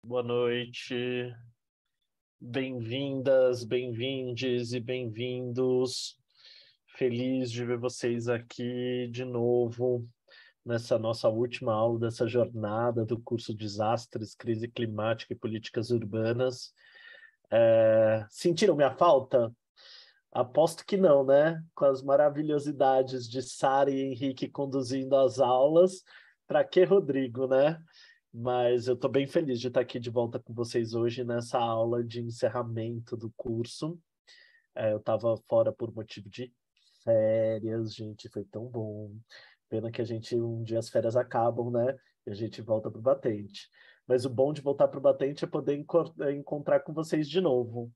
Boa noite, bem-vindas, bem-vindes e bem-vindos. Feliz de ver vocês aqui de novo nessa nossa última aula dessa jornada do curso Desastres, Crise Climática e Políticas Urbanas. Sentiram minha falta? Aposto que não, né? Com as maravilhosidades de Sara e Henrique conduzindo as aulas, para que Rodrigo, né? Mas eu estou bem feliz de estar aqui de volta com vocês hoje nessa aula de encerramento do curso. Eu estava fora por motivo de férias, gente, foi tão bom. Pena que um dia as férias acabam, né? E a gente volta para o batente. Mas o bom de voltar para o batente é poder encontrar com vocês de novo.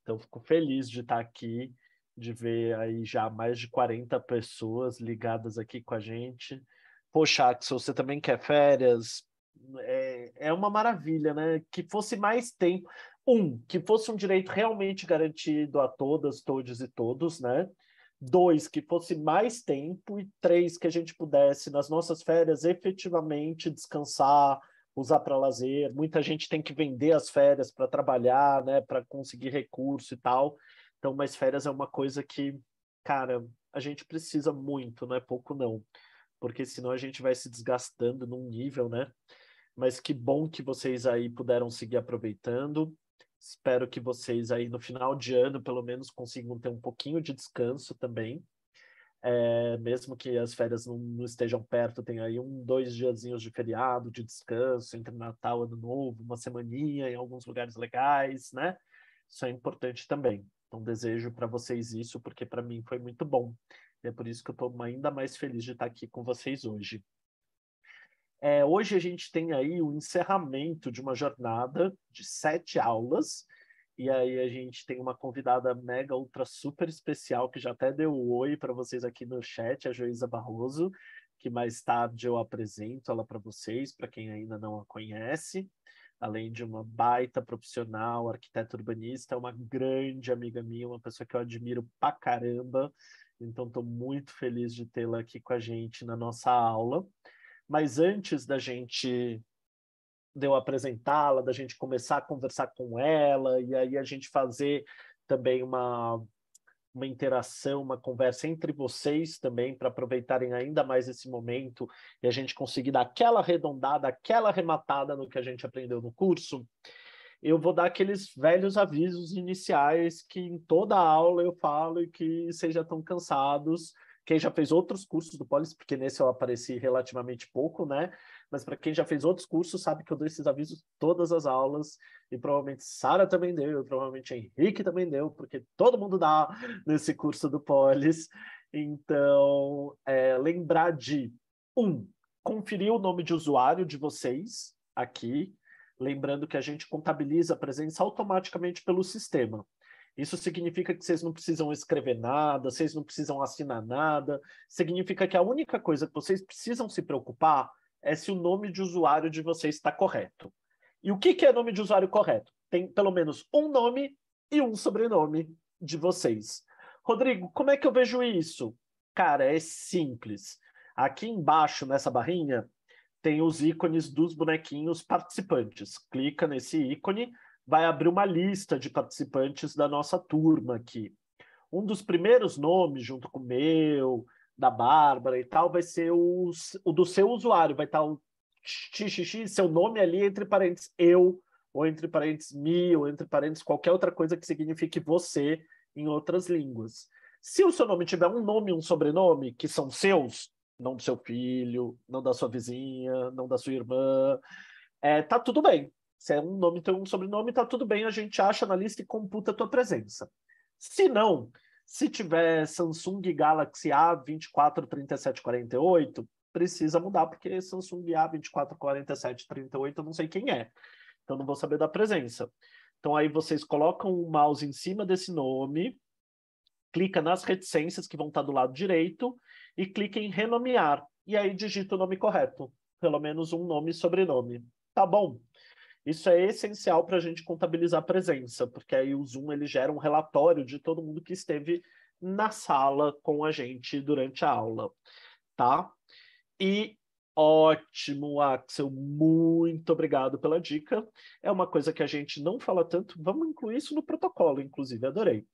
Então, fico feliz de estar aqui, de ver aí já mais de 40 pessoas ligadas aqui com a gente. Poxa, Axel, você também quer férias? É uma maravilha, né? Que fosse mais tempo. Que fosse um direito realmente garantido a todas, todos e todos, né? Dois, que fosse mais tempo. E três, que a gente pudesse, nas nossas férias, efetivamente descansar, usar para lazer. Muita gente tem que vender as férias para trabalhar, né? Para conseguir recurso e tal. Então, mas férias é uma coisa que, cara, a gente precisa muito, não é pouco não, porque senão a gente vai se desgastando num nível, né? Mas que bom que vocês aí puderam seguir aproveitando. Espero que vocês aí no final de ano, pelo menos, consigam ter um pouquinho de descanso também. Mesmo que as férias não estejam perto, tem aí 2 diazinhos de feriado, de descanso, entre Natal e Ano Novo, uma semaninha em alguns lugares legais, né? Isso é importante também. Então, desejo para vocês isso, porque para mim foi muito bom. E é por isso que eu estou ainda mais feliz de estar aqui com vocês hoje. Hoje a gente tem aí o encerramento de uma jornada de 7 aulas, e aí a gente tem uma convidada mega, ultra, super especial, que já até deu um oi para vocês aqui no chat, a Joísa Barroso, que mais tarde eu apresento ela para vocês, para quem ainda não a conhece. Além de uma baita profissional, arquiteta urbanista, é uma grande amiga minha, uma pessoa que eu admiro pra caramba. Então, estou muito feliz de tê-la aqui com a gente na nossa aula. Mas antes de eu apresentá-la, da gente começar a conversar com ela, e aí a gente fazer também uma interação, uma conversa entre vocês também, para aproveitarem ainda mais esse momento e a gente conseguir dar aquela arredondada, aquela arrematada no que a gente aprendeu no curso, eu vou dar aqueles velhos avisos iniciais que em toda aula eu falo e que vocês já estão cansados. Quem já fez outros cursos do Polis, porque nesse eu apareci relativamente pouco, né? Mas para quem já fez outros cursos, sabe que eu dou esses avisos todas as aulas, e provavelmente Sara também deu, provavelmente Henrique também deu, porque todo mundo dá nesse curso do Polis. Então, lembrar de, conferir o nome de usuário de vocês aqui, lembrando que a gente contabiliza a presença automaticamente pelo sistema. Isso significa que vocês não precisam escrever nada, vocês não precisam assinar nada. Significa que a única coisa que vocês precisam se preocupar é se o nome de usuário de vocês está correto. E o que é nome de usuário correto? Tem pelo menos um nome e um sobrenome de vocês. Rodrigo, como é que eu vejo isso? Cara, é simples. Aqui embaixo, nessa barrinha, tem os ícones dos bonequinhos participantes. Clica nesse ícone, vai abrir uma lista de participantes da nossa turma aqui. Um dos primeiros nomes, junto com o meu, da Bárbara e tal, vai ser o do seu usuário. Vai estar o xxx, seu nome ali, entre parênteses, eu, ou entre parênteses, me, ou entre parênteses, qualquer outra coisa que signifique você em outras línguas. Se o seu nome tiver um nome e um sobrenome, que são seus, não do seu filho, não da sua vizinha, não da sua irmã, tá tudo bem. Se é um nome e um sobrenome, tá tudo bem, a gente acha na lista e computa a tua presença. Se não, se tiver Samsung Galaxy A243748, precisa mudar, porque Samsung A244738 eu não sei quem é. Então não vou saber da presença. Então aí vocês colocam o mouse em cima desse nome, clica nas reticências que vão estar do lado direito e clica em renomear. E aí digita o nome correto. Pelo menos um nome e sobrenome. Tá bom? Isso é essencial para a gente contabilizar a presença, porque aí o Zoom ele gera um relatório de todo mundo que esteve na sala com a gente durante a aula, tá? E Ótimo, Axel, muito obrigado pela dica. É uma coisa que a gente não fala tanto, vamos incluir isso no protocolo, inclusive, adorei.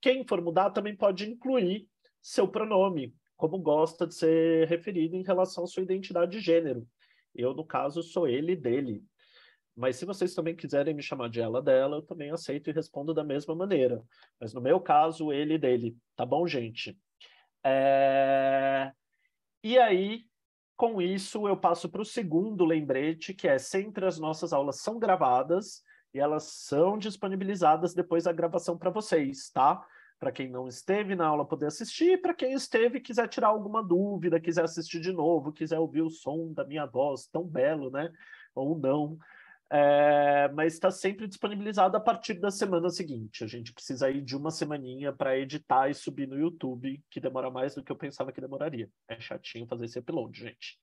Quem for mudar também pode incluir seu pronome, como gosta de ser referido em relação à sua identidade de gênero. Eu, no caso, sou ele, dele. Mas se vocês também quiserem me chamar de ela, dela, eu também aceito e respondo da mesma maneira. Mas no meu caso, ele, dele. Tá bom, gente? E aí, com isso, eu passo para o segundo lembrete, que é sempre as nossas aulas são gravadas e elas são disponibilizadas depois da gravação para vocês, tá? Para quem não esteve na aula poder assistir, para quem esteve e quiser tirar alguma dúvida, quiser assistir de novo, quiser ouvir o som da minha voz, tão belo, né? Ou não. Mas está sempre disponibilizado a partir da semana seguinte. A gente precisa ir de uma semaninha para editar e subir no YouTube, que demora mais do que eu pensava que demoraria. É chatinho fazer esse upload, gente.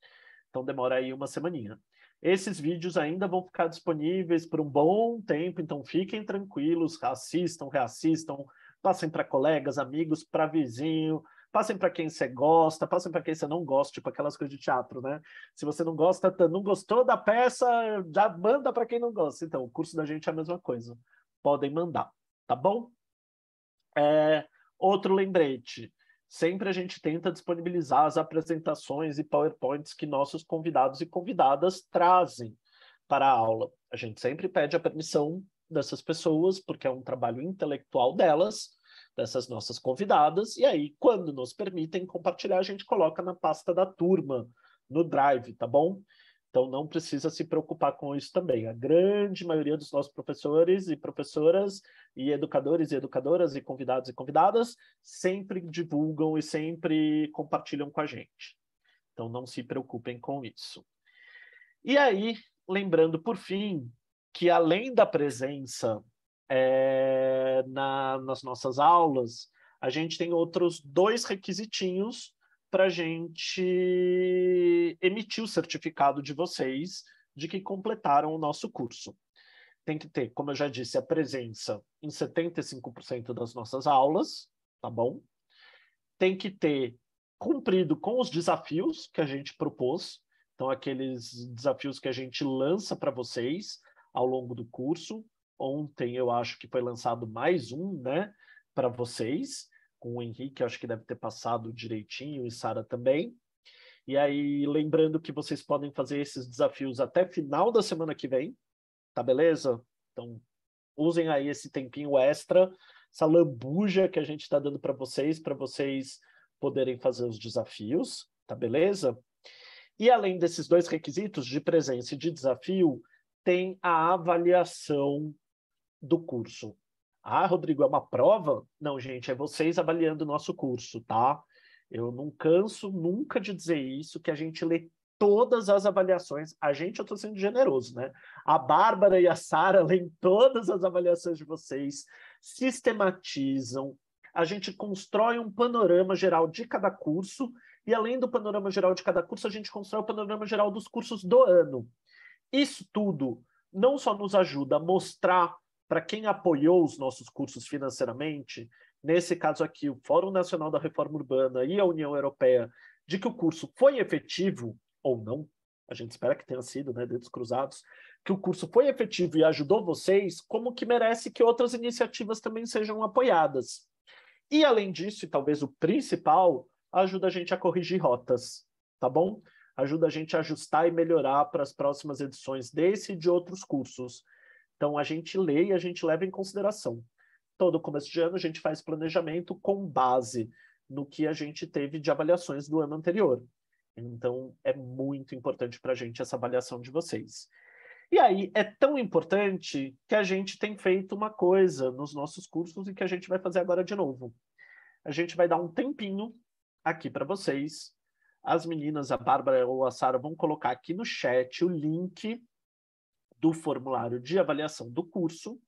Então demora aí uma semaninha. Esses vídeos ainda vão ficar disponíveis por um bom tempo, então fiquem tranquilos, assistam, reassistam, passem para colegas, amigos, para vizinho, passem para quem você gosta, passem para quem você não gosta, tipo aquelas coisas de teatro, né? Se você não gosta, não gostou da peça, já manda para quem não gosta. Então, o curso da gente é a mesma coisa. Podem mandar, tá bom? Outro lembrete. Sempre a gente tenta disponibilizar as apresentações e PowerPoints que nossos convidados e convidadas trazem para a aula. A gente sempre pede a permissão dessas pessoas, porque é um trabalho intelectual delas, dessas nossas convidadas, e aí, quando nos permitem compartilhar, a gente coloca na pasta da turma, no Drive, tá bom? Então, não precisa se preocupar com isso também. A grande maioria dos nossos professores e professoras e educadores e educadoras e convidados e convidadas sempre divulgam e sempre compartilham com a gente. Então, não se preocupem com isso. E aí, lembrando, por fim, que além da presença nas nossas aulas, a gente tem outros 2 requisitinhos para a gente emitir o certificado de vocês de que completaram o nosso curso. Tem que ter, como eu já disse, a presença em 75% das nossas aulas, tá bom? Tem que ter cumprido com os desafios que a gente propôs, então aqueles desafios que a gente lança para vocês ao longo do curso. Ontem eu acho que foi lançado mais um, né, para vocês, com o Henrique, eu acho que deve ter passado direitinho, e Sara também. E aí, lembrando que vocês podem fazer esses desafios até final da semana que vem, tá beleza? Então, usem aí esse tempinho extra, essa lambuja que a gente está dando para vocês poderem fazer os desafios, tá beleza? E além desses 2 requisitos, de presença e de desafio, tem a avaliação do curso. Ah, Rodrigo, é uma prova? Não, gente, é vocês avaliando o nosso curso, tá? Eu não canso nunca de dizer isso, que a gente lê todas as avaliações. A gente, eu estou sendo generoso, né? A Bárbara e a Sara leem todas as avaliações de vocês, sistematizam, a gente constrói um panorama geral de cada curso, e além do panorama geral de cada curso, a gente constrói o panorama geral dos cursos do ano. Isso tudo não só nos ajuda a mostrar para quem apoiou os nossos cursos financeiramente, nesse caso aqui, o Fórum Nacional da Reforma Urbana e a União Europeia, de que o curso foi efetivo, ou não, a gente espera que tenha sido, né, dedos cruzados, que o curso foi efetivo e ajudou vocês, como que merece que outras iniciativas também sejam apoiadas. E, além disso, e talvez o principal, ajuda a gente a corrigir rotas, tá bom? Ajuda a gente a ajustar e melhorar para as próximas edições desse e de outros cursos. Então, a gente lê e a gente leva em consideração. Todo começo de ano, a gente faz planejamento com base no que a gente teve de avaliações do ano anterior. Então, é muito importante para a gente essa avaliação de vocês. E aí, é tão importante que a gente tem feito uma coisa nos nossos cursos e que a gente vai fazer agora de novo. A gente vai dar um tempinho aqui para vocês. As meninas, a Bárbara ou a Sara, vão colocar aqui no chat o link do formulário de avaliação do curso.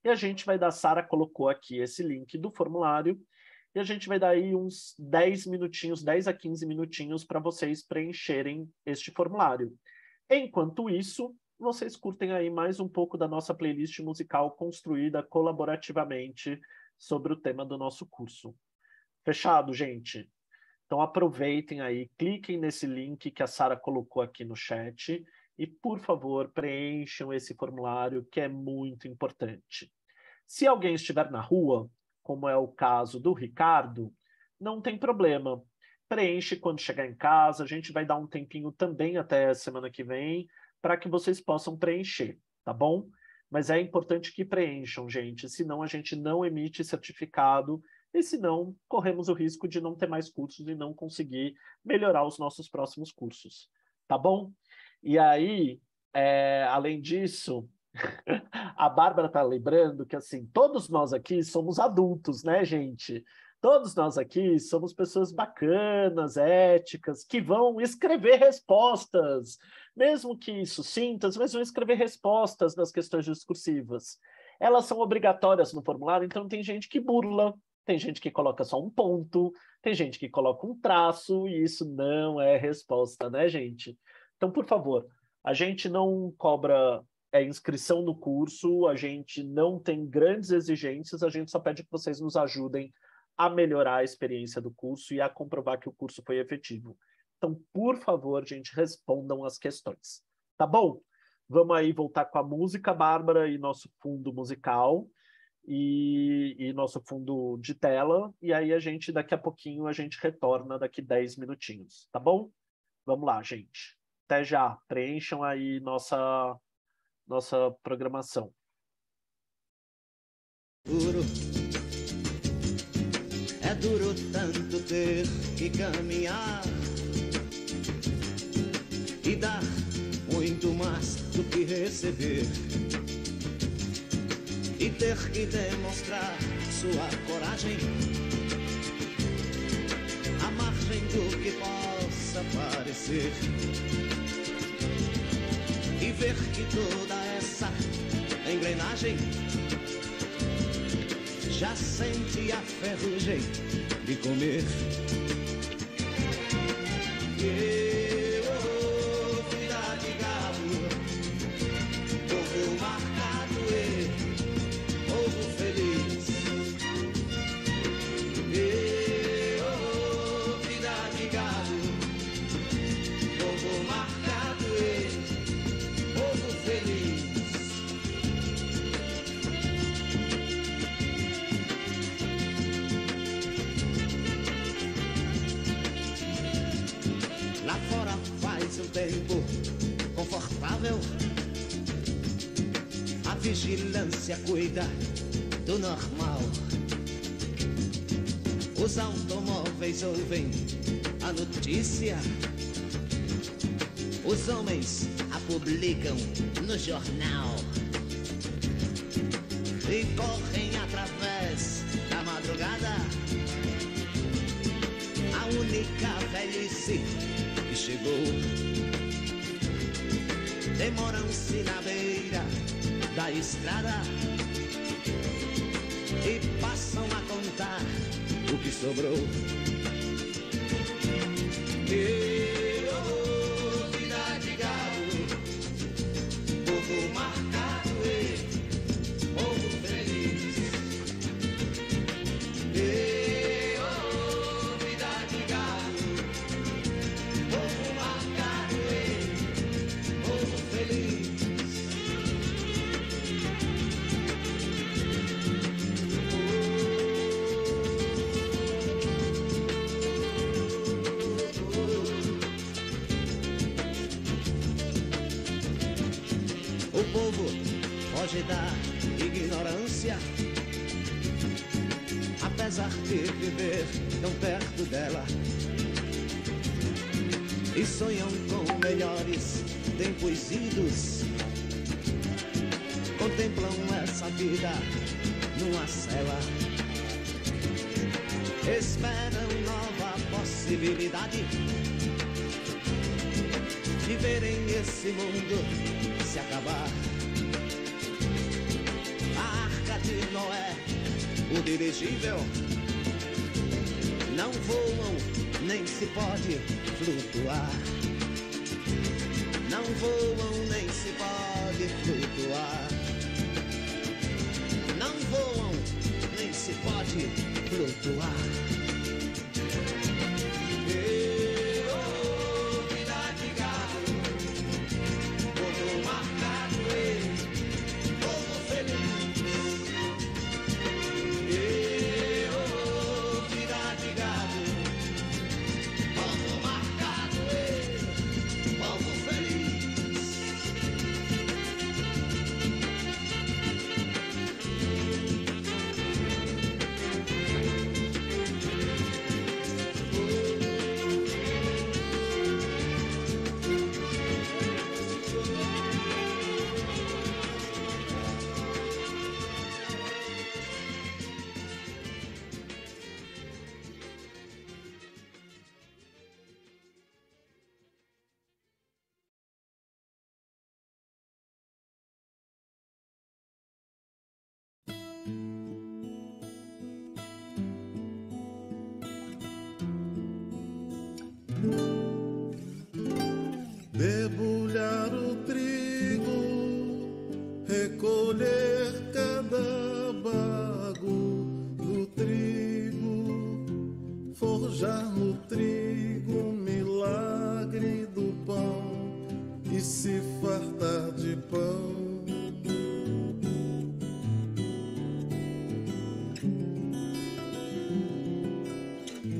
E a gente vai dar, a Sara colocou aqui esse link do formulário, e a gente vai dar aí uns 10 minutinhos, 10 a 15 minutinhos para vocês preencherem este formulário. Enquanto isso, vocês curtem aí mais um pouco da nossa playlist musical construída colaborativamente sobre o tema do nosso curso. Fechado, gente? Então aproveitem aí, cliquem nesse link que a Sara colocou aqui no chat e, por favor, preencham esse formulário que é muito importante. Se alguém estiver na rua, como é o caso do Ricardo, não tem problema. Preenche quando chegar em casa, a gente vai dar um tempinho também até semana que vem para que vocês possam preencher, tá bom? Mas é importante que preencham, gente, senão a gente não emite certificado e senão corremos o risco de não ter mais cursos e não conseguir melhorar os nossos próximos cursos, tá bom? E aí, além disso, a Bárbara está lembrando que, assim, todos nós aqui somos adultos, né, gente? Todos nós aqui somos pessoas bacanas, éticas, que vão escrever respostas, mesmo que sucintas, mas vão escrever respostas das questões discursivas. Elas são obrigatórias no formulário, então tem gente que burla, tem gente que coloca só um ponto, tem gente que coloca um traço, e isso não é resposta, né, gente? Então, por favor, a gente não cobra inscrição no curso, a gente não tem grandes exigências, a gente só pede que vocês nos ajudem a melhorar a experiência do curso e a comprovar que o curso foi efetivo. Então, por favor, gente, respondam as questões. Tá bom? Vamos aí voltar com a música, Bárbara, e nosso fundo musical e nosso fundo de tela. E aí daqui a pouquinho, a gente retorna daqui 10 minutinhos. Tá bom? Vamos lá, gente. Até já. Preencham aí nossa programação. É duro tanto ter que caminhar e dar muito mais do que receber, e ter que demonstrar sua coragem à margem do que possa parecer, e ver que toda essa engrenagem já sente a ferrugem de comer. Vida de gado, povo marcado e povo feliz. Vida de gado, povo marcado e povo feliz. Lá fora faz um tempo confortável, a vigilância cuida do normal. Os automóveis ouvem a notícia, os homens a publicam no jornal e correm através da madrugada. A única velhice que chegou, demoram-se na beira da estrada e passam a contar o que sobrou. Vida de gado, povo marcado e povo feliz. O povo foge da ignorância, apesar de viver tão perto dela, e sonham com melhores tempos idos. Contemplam essa vida numa cela, esperam nova possibilidade de verem esse mundo se acabar. A Arca de Noé, o dirigível, não voam, nem se pode flutuar. Não voam, nem se pode flutuar. Não voam, nem se pode flutuar. Debulhar o trigo, recolher cada bago do trigo, forjar no trigo o milagre do pão e se fartar de pão.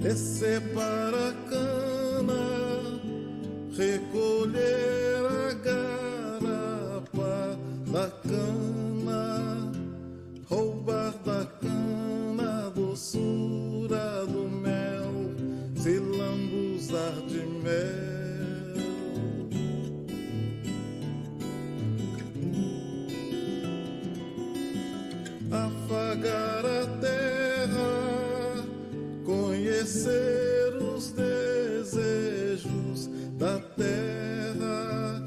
Descer para a cana, recolher a garapa da cana, roubar da cana a doçura do mel, se lambuzar de mel. Afagar a terra, conhecer os desejos da terra,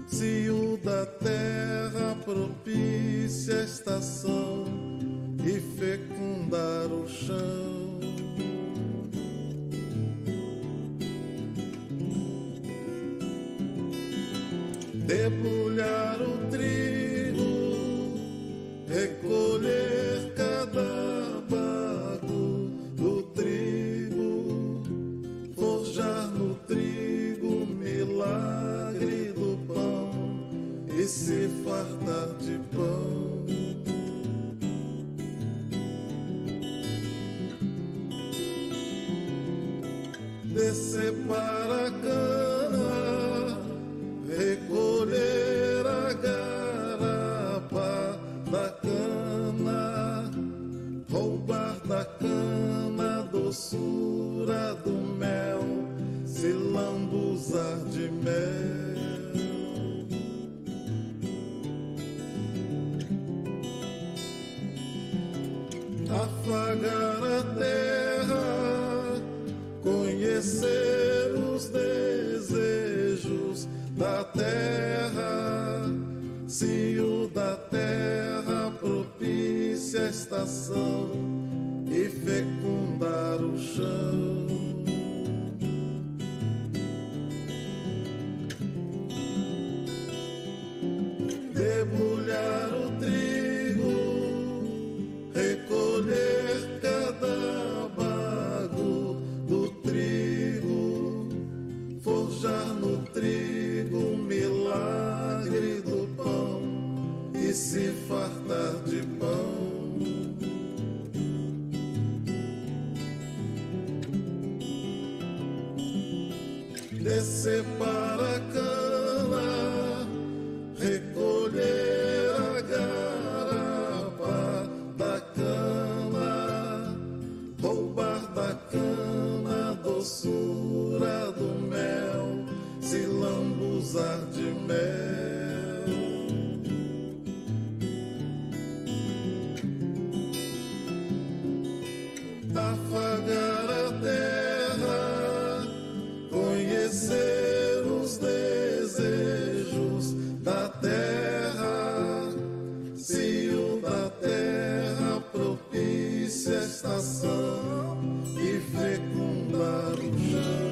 se o da terra propicia a estação e fecundar o chão. Debulhar o trigo, recolher cada bago do trigo, forjar no trigo o milagre do pão e se fartar de pão. Descer para a cana, recolher a garapa da cana, roubar da cana a doçura do mel, se lambuzar de mel. Afagar a terra, conhecer os desejos da terra, se o da terra propicia a estação e fecundar o chão. Debulhar o trigo, recolher cada bago do trigo, forjar no trigo o milagre do pão e se fartar de pão. Descer para a cana, recolher a garapa da cana, roubar da cana a doçura do mel, se lambuzar de mel. Afagar a terra, conhecer os desejos da terra, se o da terra propicia a estação e fecundar o chão.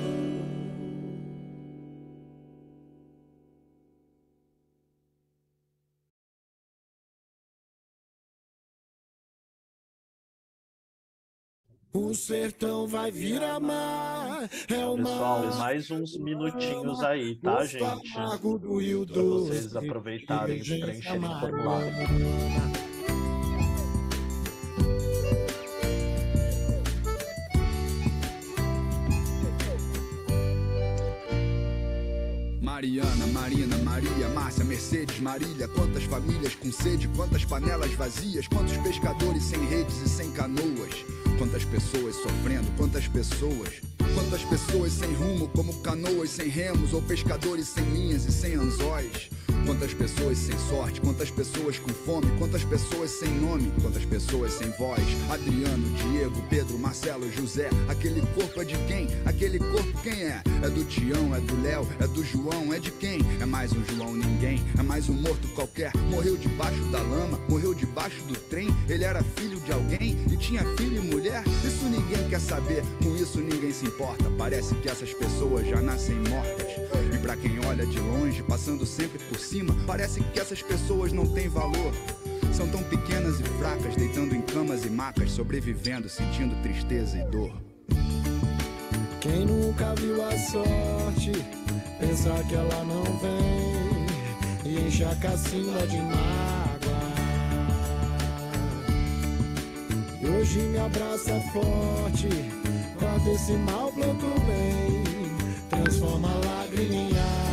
O sertão vai virar mar, é o Pessoal, mar. mais uns minutinhos aí, tá, gente? Para vocês aproveitarem e preencherem o formulário. Mariana, Marina, Maria, Márcia, Mercedes, Marília. Quantas famílias com sede, quantas panelas vazias, quantos pescadores sem redes e sem canoas. Quantas pessoas sofrendo, quantas pessoas sem rumo, como canoas sem remos, ou pescadores sem linhas e sem anzóis. Quantas pessoas sem sorte, quantas pessoas com fome, quantas pessoas sem nome, quantas pessoas sem voz. Adriano, Diego, Pedro, Marcelo, José. Aquele corpo é de quem? Aquele corpo quem é? É do Tião, é do Léo, é do João, é de quem? É mais um João ninguém, é mais um morto qualquer. Morreu debaixo da lama, morreu debaixo do trem. Ele era filho de alguém e tinha filho e mulher. Isso ninguém quer saber, com isso ninguém se importa. Parece que essas pessoas já nascem mortas. E pra quem olha de longe, passando sempre por cima, parece que essas pessoas não têm valor. São tão pequenas e fracas, deitando em camas e macas, sobrevivendo, sentindo tristeza e dor. Quem nunca viu a sorte, pensar que ela não vem e enche a cacimba de mágoa. E hoje me abraça forte, corta esse mal, planta o bem, transforma a lágrima em água.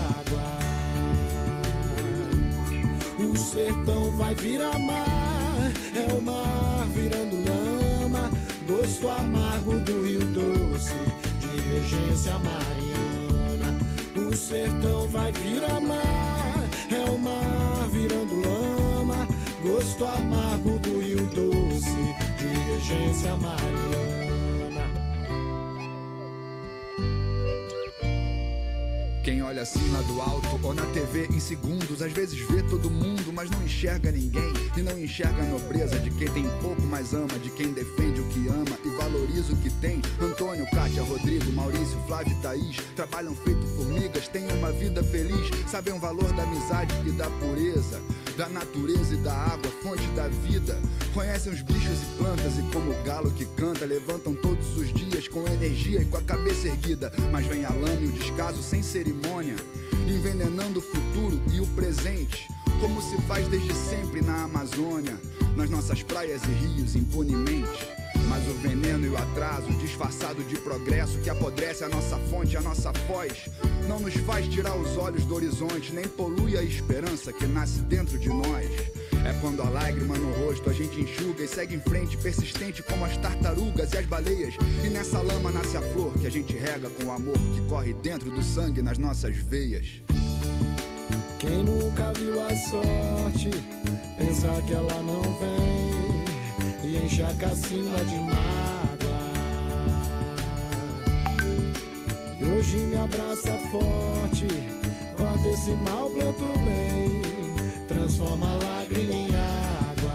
O sertão vai virar mar, é o mar virando lama, gosto amargo do rio doce, de regência mariana. O sertão vai virar mar, é o mar virando lama, gosto amargo do rio doce, de regência mariana. Quem olha assim lá do alto ou na TV em segundos, às vezes vê todo mundo, mas não enxerga ninguém. E não enxerga a nobreza de quem tem pouco, mas ama, de quem defende o que ama e valoriza o que tem. Antônio, Kátia, Rodrigo, Maurício, Flávio e Thaís trabalham feito formigas, têm uma vida feliz, sabem o valor da amizade e da pureza, da natureza e da água, fonte da vida. Conhecem os bichos e plantas e como o galo que canta, levantam todos os dias com energia e com a cabeça erguida. Mas vem a lama e o descaso sem cerimônia, envenenando o futuro e o presente, como se faz desde sempre na Amazônia, nas nossas praias e rios impunemente. Mas o veneno e o atraso, disfarçado de progresso, que apodrece a nossa fonte, a nossa voz, não nos faz tirar os olhos do horizonte, nem polui a esperança que nasce dentro de nós. É quando a lágrima no rosto a gente enxuga e segue em frente, persistente como as tartarugas e as baleias. E nessa lama nasce a flor que a gente rega com o amor que corre dentro do sangue nas nossas veias. Quem nunca viu a sorte, pensar que ela não vem e enche a cacimba de mágoa. E hoje me abraça forte, corta esse mal, planta o bem, transforma a lágrima em água.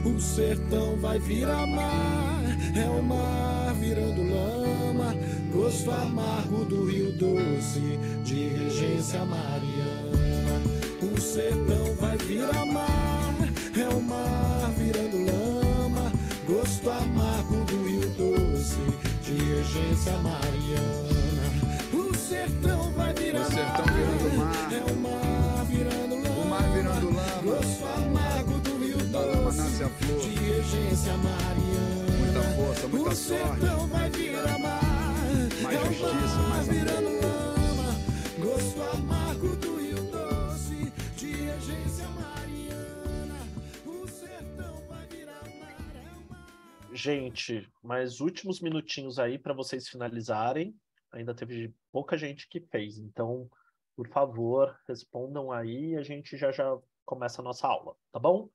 O sertão vai virar mar, é o mar virando lama, gosto amargo do rio doce, de regência mariana. O sertão vai virar mar, é o mar virando lama, gosto amargo do rio doce, de regência mariana. O sertão vai virar mar, é o mar virando lama, o mar virando lama, gosto amargo do rio da lama doce, nasce a flor, de regência mariana. muita força, muita O sorte, sertão vai virar mar, mais é o justiça, mar mais amor. virando lama, gosto amargo do rio doce, de regência mariana. O sertão vai virar mar, é o mar. Gente, mais últimos minutinhos aí para vocês finalizarem. Ainda teve pouca gente que fez, então, por favor, respondam aí e a gente já começa a nossa aula, tá bom?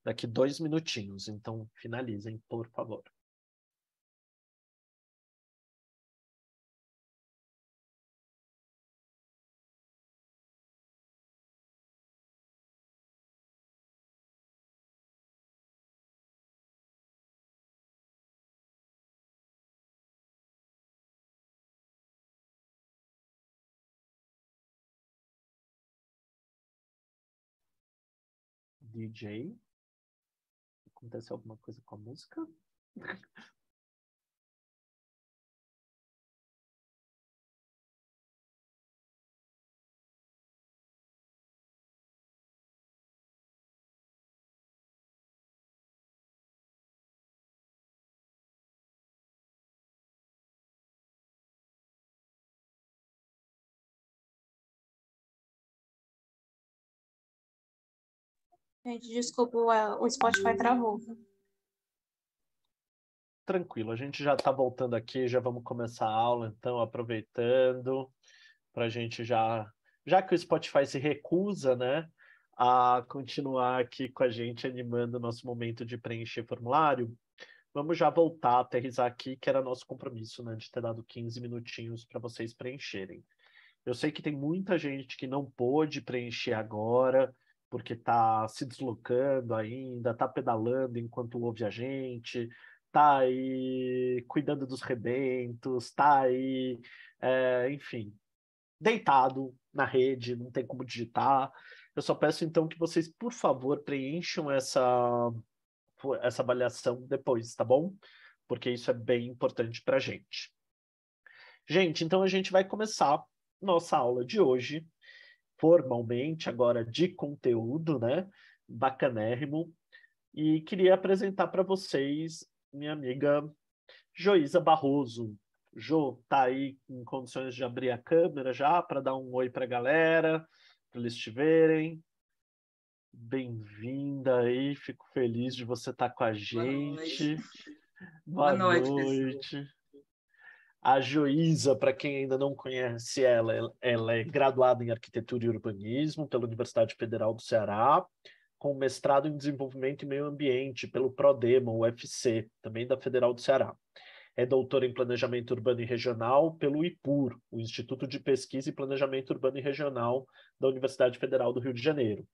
Daqui 2 minutinhos, então finalizem, por favor. DJ, aconteceu alguma coisa com a música? Gente, desculpa, o Spotify travou. Tranquilo, a gente já está voltando aqui, já vamos começar a aula, então, aproveitando para a gente já já que o Spotify se recusa, né, a continuar aqui com a gente animando o nosso momento de preencher formulário, vamos já voltar a aterrissar aqui, que era nosso compromisso, né, de ter dado 15 minutinhos para vocês preencherem. Eu sei que tem muita gente que não pôde preencher agora, porque está se deslocando ainda, está pedalando enquanto ouve a gente, está aí cuidando dos rebentos, está aí, enfim, deitado na rede, não tem como digitar. Eu só peço então que vocês, por favor, preencham essa avaliação depois, tá bom? Porque isso é bem importante para a gente. Gente, então a gente vai começar nossa aula de hoje, formalmente, agora de conteúdo, né? Bacanérrimo. E queria apresentar para vocês minha amiga Joísa Barroso. Jo, tá aí em condições de abrir a câmera já para dar um oi para a galera, para eles te verem. Bem-vinda aí, fico feliz de você estar com a gente. Boa noite. A Joísa, para quem ainda não conhece ela é graduada em Arquitetura e Urbanismo pela Universidade Federal do Ceará, com mestrado em Desenvolvimento e Meio Ambiente pelo PRODEMA, UFC, também da Federal do Ceará. É doutora em Planejamento Urbano e Regional pelo IPUR, o Instituto de Pesquisa e Planejamento Urbano e Regional da Universidade Federal do Rio de Janeiro.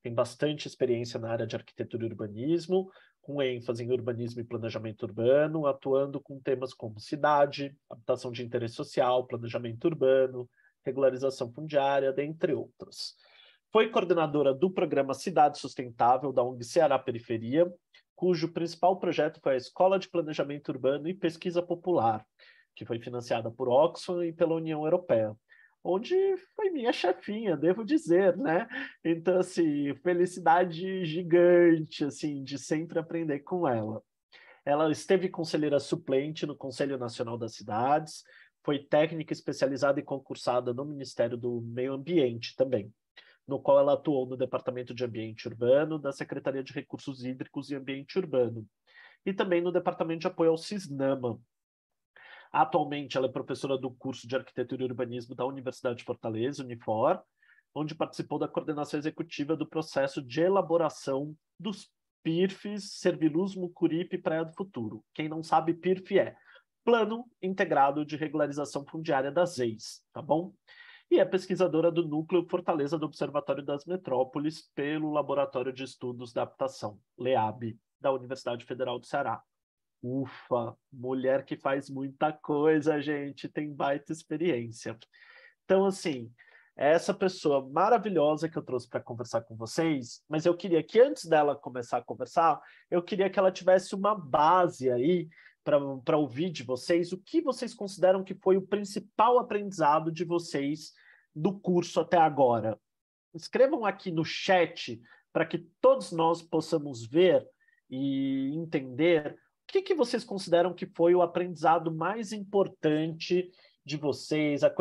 Tem bastante experiência na área de arquitetura e urbanismo, com ênfase em urbanismo e planejamento urbano, atuando com temas como cidade, habitação de interesse social, planejamento urbano, regularização fundiária, dentre outros. Foi coordenadora do programa Cidade Sustentável da ONG Ceará Periferia, cujo principal projeto foi a Escola de Planejamento Urbano e Pesquisa Popular, que foi financiada por Oxfam e pela União Europeia, onde foi minha chefinha, devo dizer, né? Então, assim, felicidade gigante, assim, de sempre aprender com ela. Ela esteve conselheira suplente no Conselho Nacional das Cidades, foi técnica especializada e concursada no Ministério do Meio Ambiente também, no qual ela atuou no Departamento de Ambiente Urbano da Secretaria de Recursos Hídricos e Ambiente Urbano, e também no Departamento de Apoio ao Cisnama. Atualmente, ela é professora do curso de Arquitetura e Urbanismo da Universidade de Fortaleza, Unifor, onde participou da coordenação executiva do processo de elaboração dos PIRFs Serviluz, Mucuripe e Praia do Futuro. Quem não sabe, PIRF é Plano Integrado de Regularização Fundiária das EIs, tá bom? E é pesquisadora do Núcleo Fortaleza do Observatório das Metrópoles pelo Laboratório de Estudos da Habitação, LEAB, da Universidade Federal do Ceará. Ufa, mulher que faz muita coisa, gente, tem baita experiência. Então, assim, é essa pessoa maravilhosa que eu trouxe para conversar com vocês, mas eu queria que antes dela começar a conversar, eu queria que ela tivesse uma base aí para ouvir de vocês o que vocês consideram que foi o principal aprendizado de vocês do curso até agora. Escrevam aqui no chat para que todos nós possamos ver e entender o que vocês consideram que foi o aprendizado mais importante de vocês, a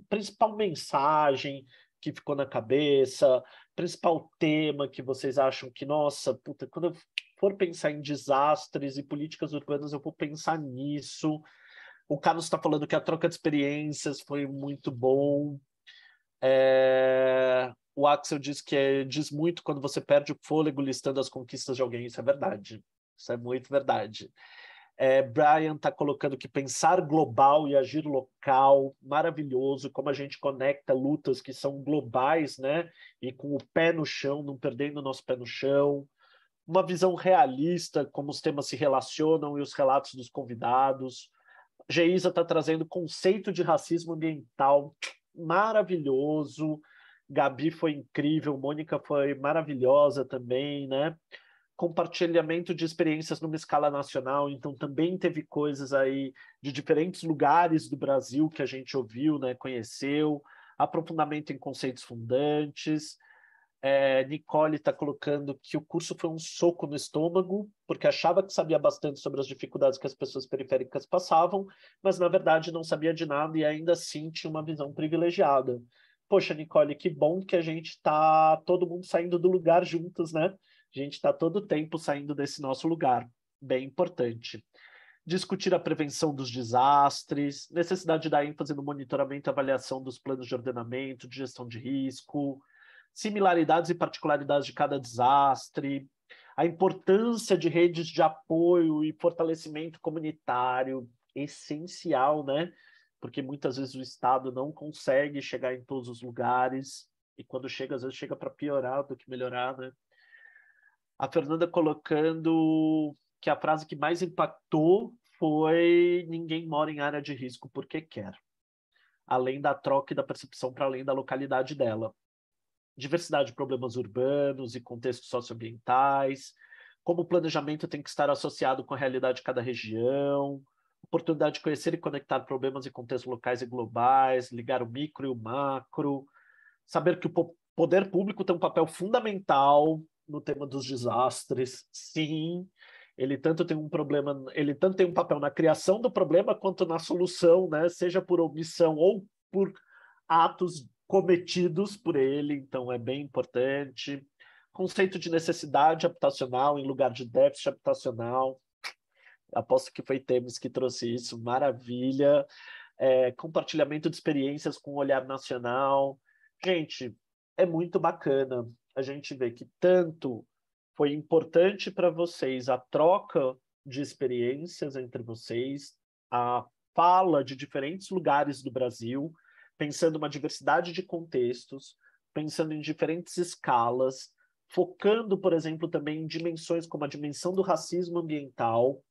principal mensagem que ficou na cabeça, principal tema que vocês acham que, nossa, puta, quando eu for pensar em desastres e políticas urbanas, eu vou pensar nisso. O Carlos está falando que a troca de experiências foi muito bom. O Axel diz que diz muito quando você perde o fôlego listando as conquistas de alguém. Isso é verdade. Isso é muito verdade. Brian está colocando que pensar global e agir local, maravilhoso, como a gente conecta lutas que são globais, né? E com o pé no chão, não perdendo o nosso pé no chão. Uma visão realista, como os temas se relacionam e os relatos dos convidados. Geisa está trazendo conceito de racismo ambiental, maravilhoso. Gabi foi incrível, Mônica foi maravilhosa também, né? Compartilhamento de experiências numa escala nacional, então também teve coisas aí de diferentes lugares do Brasil que a gente ouviu, né, conheceu, aprofundamento em conceitos fundantes. Nicole está colocando que o curso foi um soco no estômago, porque achava que sabia bastante sobre as dificuldades que as pessoas periféricas passavam, mas na verdade não sabia de nada e ainda assim tinha uma visão privilegiada. Poxa, Nicole, que bom que a gente está todo mundo saindo do lugar juntos, né? A gente está todo o tempo saindo desse nosso lugar, bem importante. discutir a prevenção dos desastres, necessidade de dar ênfase no monitoramento e avaliação dos planos de ordenamento, de gestão de risco, similaridades e particularidades de cada desastre, a importância de redes de apoio e fortalecimento comunitário, essencial, né? Porque muitas vezes o Estado não consegue chegar em todos os lugares, e quando chega, às vezes chega para piorar do que melhorar, né? A Fernanda colocando que a frase que mais impactou foi: ninguém mora em área de risco porque quer. Além da troca e da percepção para além da localidade dela. Diversidade de problemas urbanos e contextos socioambientais, como o planejamento tem que estar associado com a realidade de cada região, oportunidade de conhecer e conectar problemas e contextos locais e globais, ligar o micro e o macro, saber que o poder público tem um papel fundamental no tema dos desastres, sim, ele tanto tem um papel na criação do problema quanto na solução, né? Seja por omissão ou por atos cometidos por ele, então é bem importante. Conceito de necessidade habitacional em lugar de déficit habitacional, aposto que foi Temes que trouxe isso, maravilha. Compartilhamento de experiências com um olhar nacional. Gente, é muito bacana a gente ver que tanto foi importante para vocês a troca de experiências entre vocês, a fala de diferentes lugares do Brasil, pensando uma diversidade de contextos, pensando em diferentes escalas, focando, por exemplo, também em dimensões como a dimensão do racismo ambiental,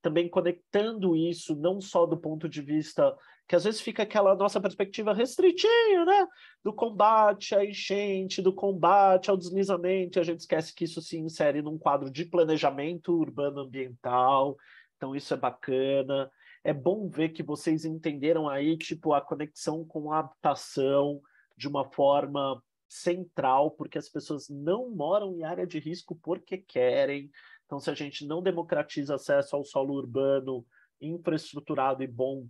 também conectando isso não só do ponto de vista que às vezes fica aquela nossa perspectiva restritinha, né? Do combate à enchente, do combate ao deslizamento, e a gente esquece que isso se insere num quadro de planejamento urbano ambiental, então isso é bacana. É bom ver que vocês entenderam aí, tipo, a conexão com a habitação de uma forma central, porque as pessoas não moram em área de risco porque querem. Então, se a gente não democratiza acesso ao solo urbano infraestruturado e bom,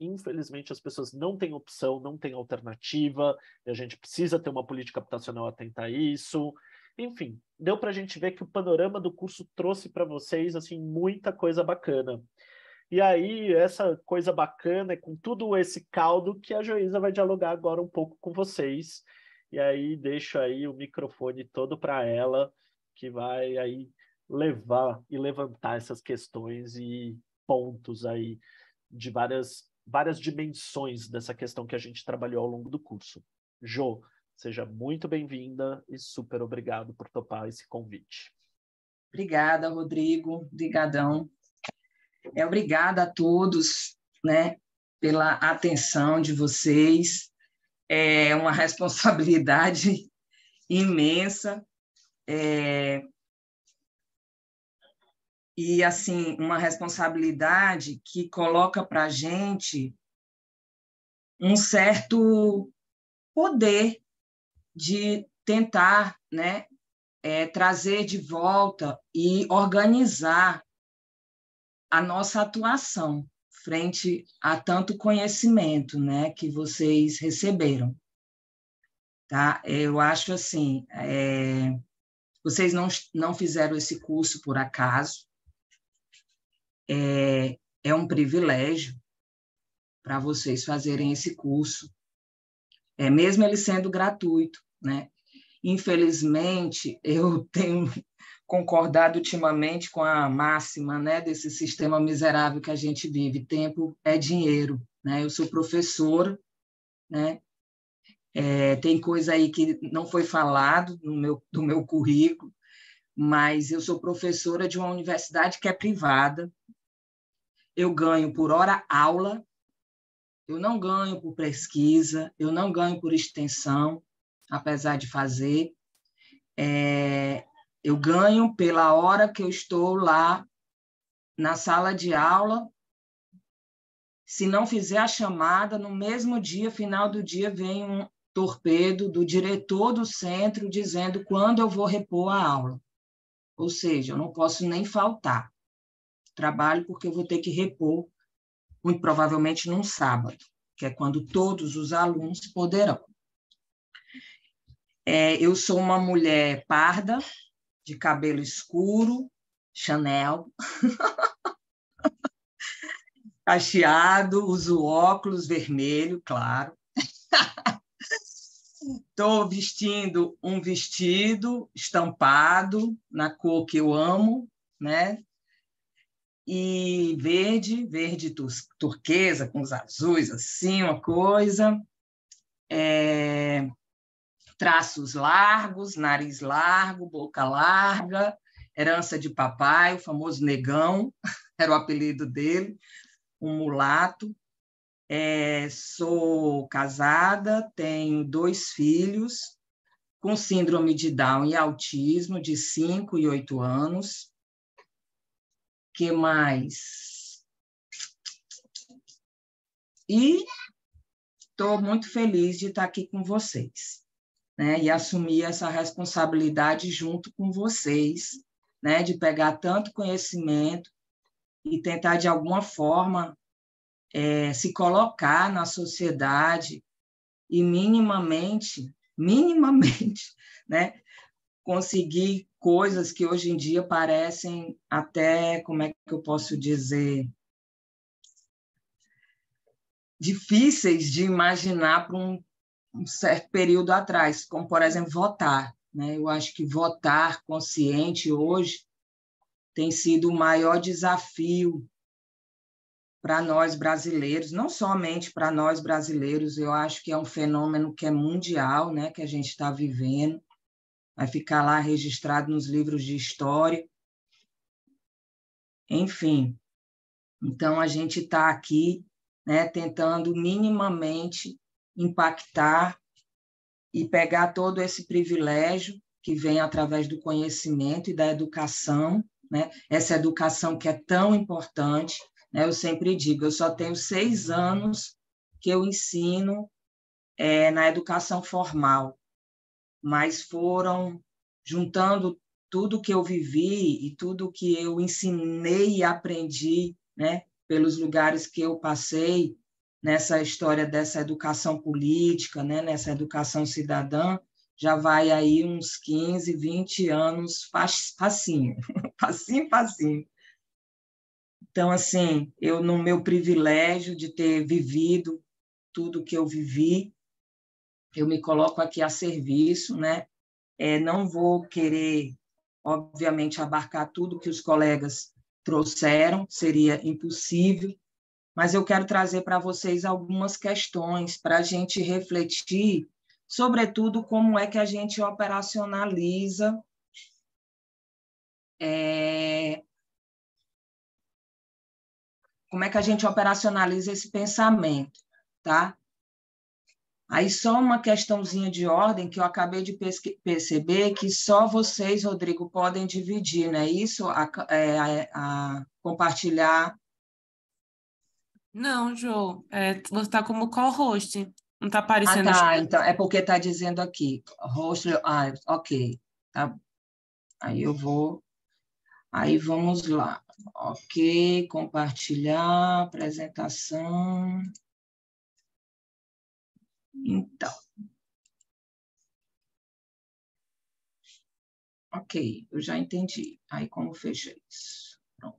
infelizmente as pessoas não têm opção, não têm alternativa, e a gente precisa ter uma política habitacional atenta a isso. Enfim, deu para a gente ver que o panorama do curso trouxe para vocês assim, muita coisa bacana. E aí, essa coisa bacana é com tudo esse caldo que a Joísa vai dialogar agora um pouco com vocês. E aí, deixo aí o microfone todo para ela, que vai aí levar e levantar essas questões e pontos aí de várias dimensões dessa questão que a gente trabalhou ao longo do curso. Jo, seja muito bem-vinda e super obrigado por topar esse convite. Obrigada, Rodrigo. Obrigadão. Obrigada a todos, né, pela atenção de vocês. É uma responsabilidade imensa. E, assim, uma responsabilidade que coloca para a gente um certo poder de tentar, né, trazer de volta e organizar a nossa atuação frente a tanto conhecimento, né, que vocês receberam. Tá? Eu acho assim, vocês não fizeram esse curso por acaso, é um privilégio para vocês fazerem esse curso, mesmo ele sendo gratuito, né? Infelizmente, eu tenho concordado ultimamente com a máxima, né, desse sistema miserável que a gente vive: tempo é dinheiro, né? Eu sou professora, né? Tem coisa aí que não foi falado do meu currículo, mas eu sou professora de uma universidade que é privada. Eu ganho por hora aula, eu não ganho por pesquisa, eu não ganho por extensão, apesar de fazer. Eu ganho pela hora que eu estou lá na sala de aula. Se não fizer a chamada, no mesmo dia, final do dia, vem um torpedo do diretor do centro dizendo quando eu vou repor a aula. Ou seja, eu não posso nem faltar. Trabalho porque eu vou ter que repor, muito provavelmente num sábado, que é quando todos os alunos poderão. Eu sou uma mulher parda, de cabelo escuro, Chanel, cacheado, uso óculos vermelho, claro. Estou vestindo um vestido estampado na cor que eu amo, né? E verde turquesa, com os azuis, assim, uma coisa. Traços largos, nariz largo, boca larga, herança de papai, o famoso negão, era o apelido dele, um mulato. Sou casada, tenho 2 filhos com síndrome de Down e autismo, de 5 e 8 anos. Que mais? E estou muito feliz de estar aqui com vocês, né? E assumir essa responsabilidade junto com vocês, né? De pegar tanto conhecimento e tentar, de alguma forma, se colocar na sociedade e minimamente, né? Conseguir coisas que hoje em dia parecem até, como é que eu posso dizer, difíceis de imaginar para um certo período atrás, como, por exemplo, votar, né? Eu acho que votar consciente hoje tem sido o maior desafio para nós brasileiros, não somente para nós brasileiros, eu acho que é um fenômeno que é mundial, né? Que a gente está vivendo, vai ficar lá registrado nos livros de história. Enfim, então a gente está aqui, né, tentando minimamente impactar e pegar todo esse privilégio que vem através do conhecimento e da educação, né? Essa educação que é tão importante, né? Eu sempre digo, eu só tenho 6 anos que eu ensino na educação formal, mas foram juntando tudo que eu vivi e tudo que eu ensinei e aprendi, né, pelos lugares que eu passei, nessa história dessa educação política, né, nessa educação cidadã, já vai aí uns 15, 20 anos, facinho, facinho. Então, assim, eu, no meu privilégio de ter vivido tudo que eu vivi, eu me coloco aqui a serviço, né? Não vou querer, obviamente, abarcar tudo que os colegas trouxeram, seria impossível, mas eu quero trazer para vocês algumas questões para a gente refletir, sobretudo, como é que a gente operacionaliza esse pensamento, tá? Aí só uma questãozinha de ordem que eu acabei de perceber que só vocês, Rodrigo, podem dividir, não é isso? A compartilhar. Não, Jo, você está como co-host, não está aparecendo. Tá, então, é porque está dizendo aqui, host, ok, tá. Aí vamos lá, ok, compartilhar, apresentação. Então, ok, eu já entendi. Aí, como fecha isso? Pronto.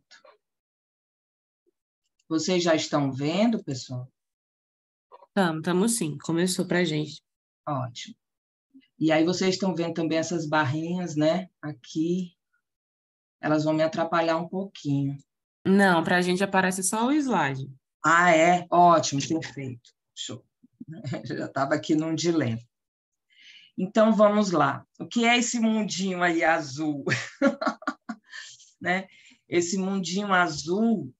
Vocês já estão vendo, pessoal? Estamos sim, começou para a gente. Ótimo. E aí vocês estão vendo também essas barrinhas, né? Aqui, elas vão me atrapalhar um pouquinho. Não, para a gente aparece só o slide. É? Ótimo, perfeito. Show. Já estava aqui num dilema. Então, vamos lá. O que é esse mundinho aí azul? Né? Esse mundinho azul,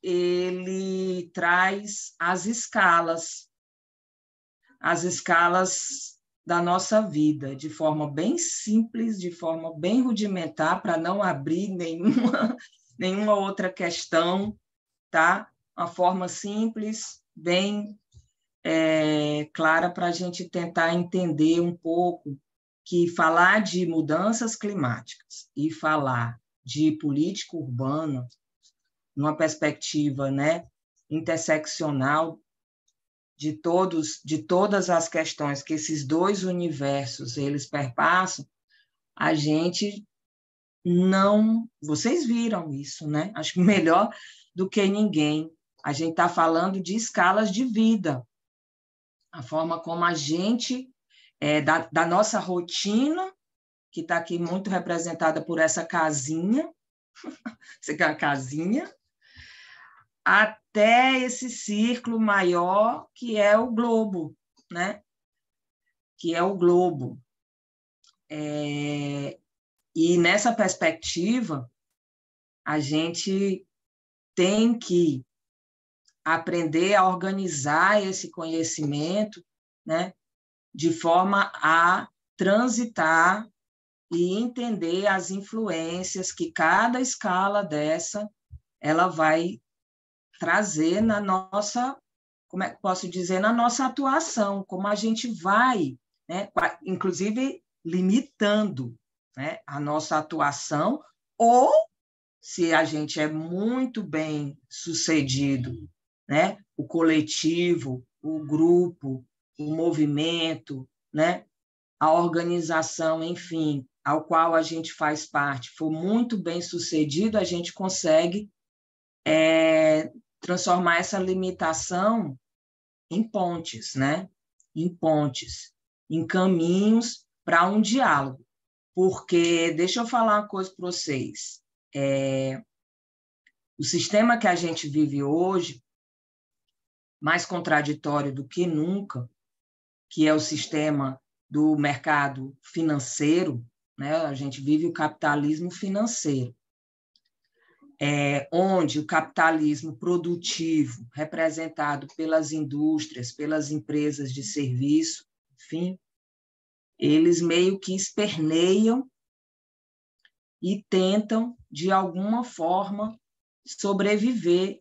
ele traz as escalas da nossa vida, de forma bem simples, de forma bem rudimentar, para não abrir nenhuma outra questão, tá? Uma forma simples, bem clara, para a gente tentar entender um pouco que falar de mudanças climáticas e falar de política urbana, numa perspectiva, né, interseccional de todas as questões que esses 2 universos eles perpassam, a gente não... Vocês viram isso, né? Acho que melhor do que ninguém, A gente está falando de escalas de vida, a forma como a gente, da nossa rotina, que está aqui muito representada por essa casinha, você quer a casinha, até esse círculo maior que é o globo, né? Que é o globo. E nessa perspectiva, a gente tem que aprender a organizar esse conhecimento, né? De forma a transitar e entender as influências que cada escala dessa ela vai trazer na nossa, como é que posso dizer, na nossa atuação, como a gente vai, né, inclusive limitando, né, a nossa atuação, ou se a gente é muito bem sucedido, né, o coletivo, o grupo, o movimento, né, a organização, enfim, ao qual a gente faz parte, for muito bem sucedido, a gente consegue transformar essa limitação em pontes, né? Em pontes, em caminhos para um diálogo. Porque, deixa eu falar uma coisa para vocês, o sistema que a gente vive hoje, mais contraditório do que nunca, que é o sistema do mercado financeiro, né? A gente vive o capitalismo financeiro, onde o capitalismo produtivo, representado pelas indústrias, pelas empresas de serviço, enfim, eles meio que esperneiam e tentam, de alguma forma, sobreviver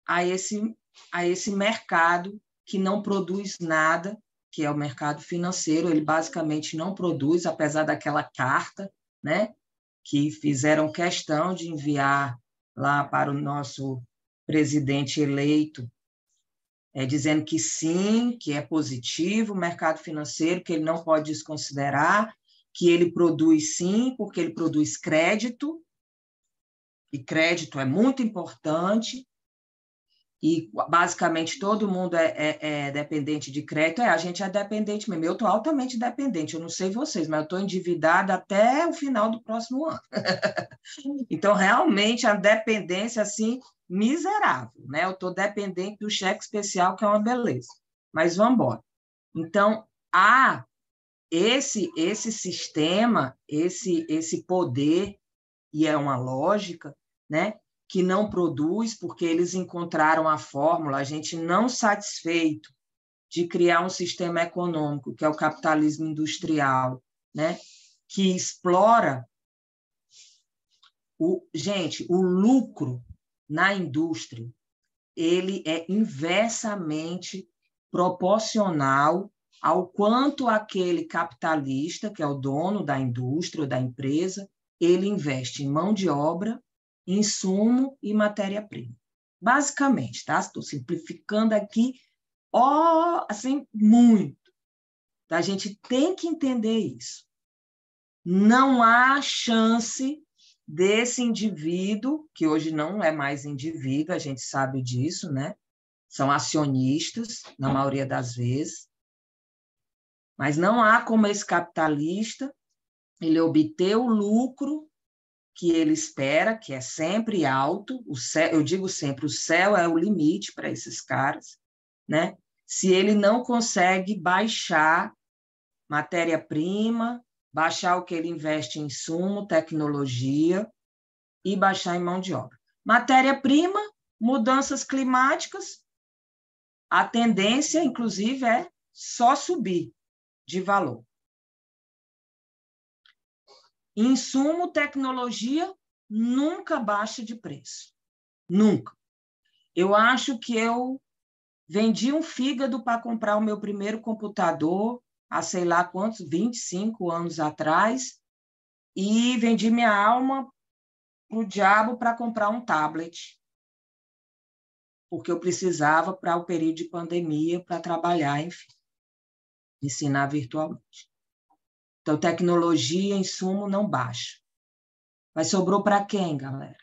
a esse mercado que não produz nada, que é o mercado financeiro. Ele basicamente não produz, apesar daquela carta, né, que fizeram questão de enviar lá para o nosso presidente eleito, dizendo que sim, que é positivo o mercado financeiro, que ele não pode desconsiderar, que ele produz sim, porque ele produz crédito, e crédito é muito importante, e basicamente todo mundo é dependente de crédito. A gente é dependente mesmo. Eu estou altamente dependente, eu não sei vocês, mas eu estou endividada até o final do próximo ano. Então, realmente, a dependência, assim, miserável, né? Eu estou dependente do cheque especial, que é uma beleza. Mas vamos embora. Então, há esse sistema, esse poder, e é uma lógica, né, que não produz, porque eles encontraram a fórmula, a gente não satisfeito de criar um sistema econômico, que é o capitalismo industrial, né, que explora gente, o lucro na indústria, ele é inversamente proporcional ao quanto aquele capitalista, que é o dono da indústria ou da empresa, ele investe em mão de obra, insumo e matéria-prima. Basicamente, tá? Estou simplificando aqui, assim, muito. A gente tem que entender isso. Não há chance desse indivíduo, que hoje não é mais indivíduo, a gente sabe disso, né? São acionistas, na maioria das vezes, mas não há como esse capitalista ele obter o lucro que ele espera, que é sempre alto, eu digo sempre, o céu é o limite para esses caras, né? Se ele não consegue baixar matéria-prima, baixar o que ele investe em insumo, tecnologia e baixar em mão de obra. Matéria-prima, mudanças climáticas, a tendência, inclusive, é só subir de valor. Insumo, tecnologia, nunca baixa de preço. Nunca. Eu acho que eu vendi um fígado para comprar o meu primeiro computador há sei lá quantos, 25 anos atrás, e vendi minha alma para o diabo para comprar um tablet, porque eu precisava para o período de pandemia, para trabalhar, enfim, ensinar virtualmente. Então, tecnologia, insumo, não baixa. Mas sobrou para quem, galera?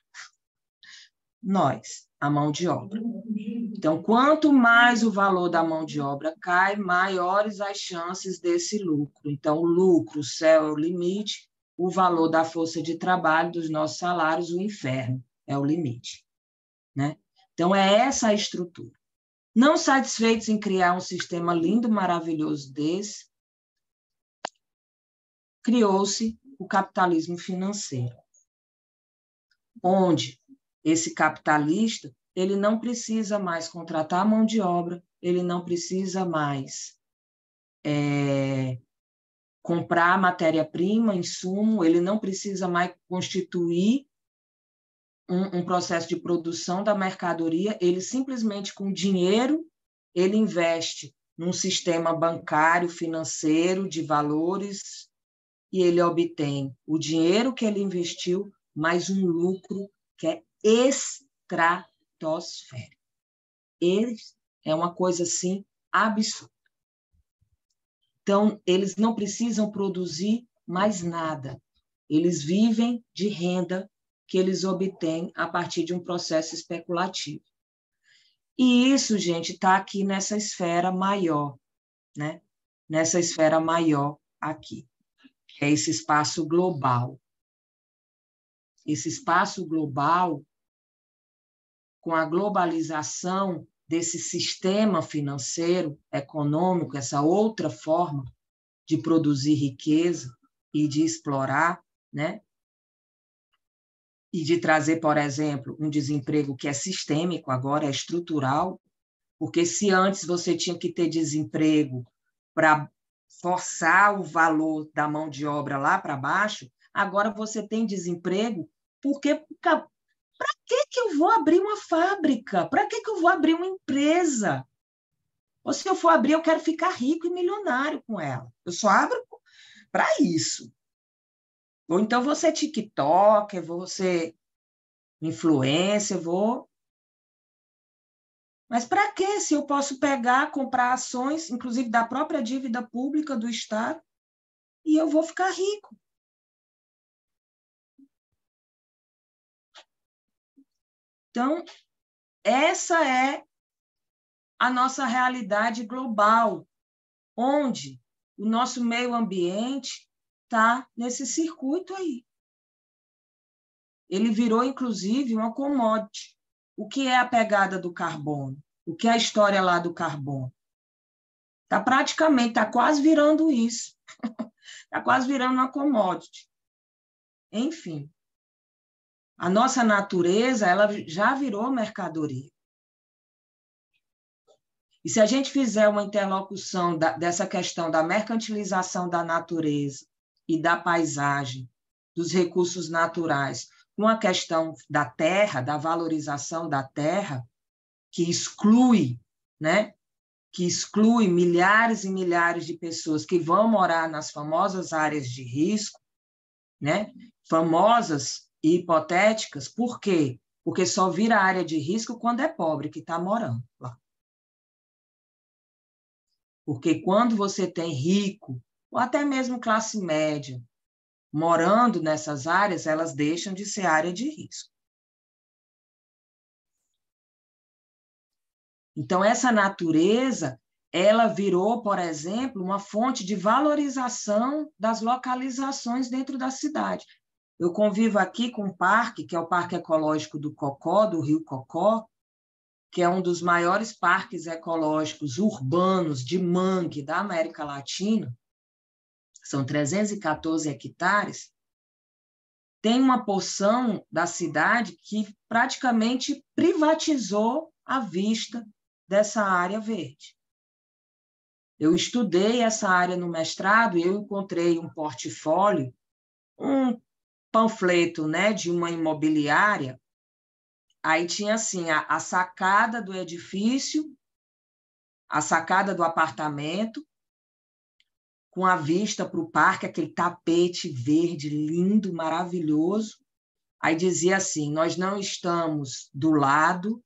Nós. a mão de obra. Então, quanto mais o valor da mão de obra cai, maiores as chances desse lucro. Então, o lucro, o céu é o limite, o valor da força de trabalho, dos nossos salários, o inferno é o limite, né? Então, é essa a estrutura. Não satisfeitos em criar um sistema lindo, maravilhoso desse, criou-se o capitalismo financeiro, onde esse capitalista ele não precisa mais contratar mão de obra, ele não precisa mais comprar matéria-prima, insumo, ele não precisa mais constituir um processo de produção da mercadoria, ele simplesmente com dinheiro, ele investe num sistema bancário, financeiro, de valores, e ele obtém o dinheiro que ele investiu, mais um lucro que é estratosférico. É uma coisa, assim, absurda. Então, eles não precisam produzir mais nada. Eles vivem de renda que eles obtêm a partir de um processo especulativo. E isso, gente, está aqui nessa esfera maior, né? Nessa esfera maior aqui, que é esse espaço global. Esse espaço global, com a globalização desse sistema financeiro, econômico, essa outra forma de produzir riqueza e de explorar, né? E de trazer, por exemplo, um desemprego que é sistêmico, agora é estrutural, porque se antes você tinha que ter desemprego para forçar o valor da mão de obra lá para baixo, agora você tem desemprego porque para que eu vou abrir uma fábrica? Para que eu vou abrir uma empresa? Ou se eu for abrir, eu quero ficar rico e milionário com ela. Eu só abro para isso. Ou então vou ser TikToker, vou ser influencer, vou... Mas para que se eu posso pegar, comprar ações, inclusive da própria dívida pública do Estado, e eu vou ficar rico? Então, essa é a nossa realidade global, onde o nosso meio ambiente está nesse circuito aí. Ele virou, inclusive, uma commodity. O que é a pegada do carbono? O que é a história lá do carbono? Está praticamente, está quase virando isso. Está quase virando uma commodity. Enfim, a nossa natureza ela já virou mercadoria. E se a gente fizer uma interlocução dessa questão da mercantilização da natureza e da paisagem, dos recursos naturais, com a questão da terra, da valorização da terra, que exclui, né? Que exclui milhares e milhares de pessoas que vão morar nas famosas áreas de risco, né? Famosas e hipotéticas, por quê? Porque só vira área de risco quando é pobre que está morando lá. Porque quando você tem rico, ou até mesmo classe média, morando nessas áreas, elas deixam de ser área de risco. Então, essa natureza, ela virou, por exemplo, uma fonte de valorização das localizações dentro da cidade. Eu convivo aqui com um parque, que é o Parque Ecológico do Cocó, do Rio Cocó, que é um dos maiores parques ecológicos urbanos de mangue da América Latina. São 314 hectares. Tem uma porção da cidade que praticamente privatizou a vista dessa área verde. Eu estudei essa área no mestrado e eu encontrei um portfólio, um panfleto, né, de uma imobiliária. Aí tinha assim, a sacada do edifício, a sacada do apartamento, com a vista para o parque, aquele tapete verde lindo, maravilhoso. Aí dizia assim, nós não estamos do lado,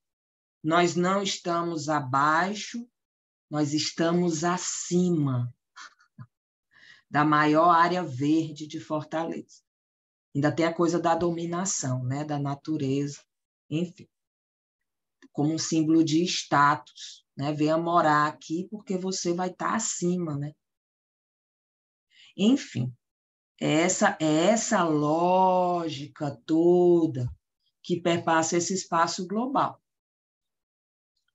nós não estamos abaixo, nós estamos acima da maior área verde de Fortaleza. Ainda tem a coisa da dominação, né, da natureza, enfim. como um símbolo de status, né? Venha morar aqui porque você vai estar acima, né? Enfim, é essa lógica toda que perpassa esse espaço global.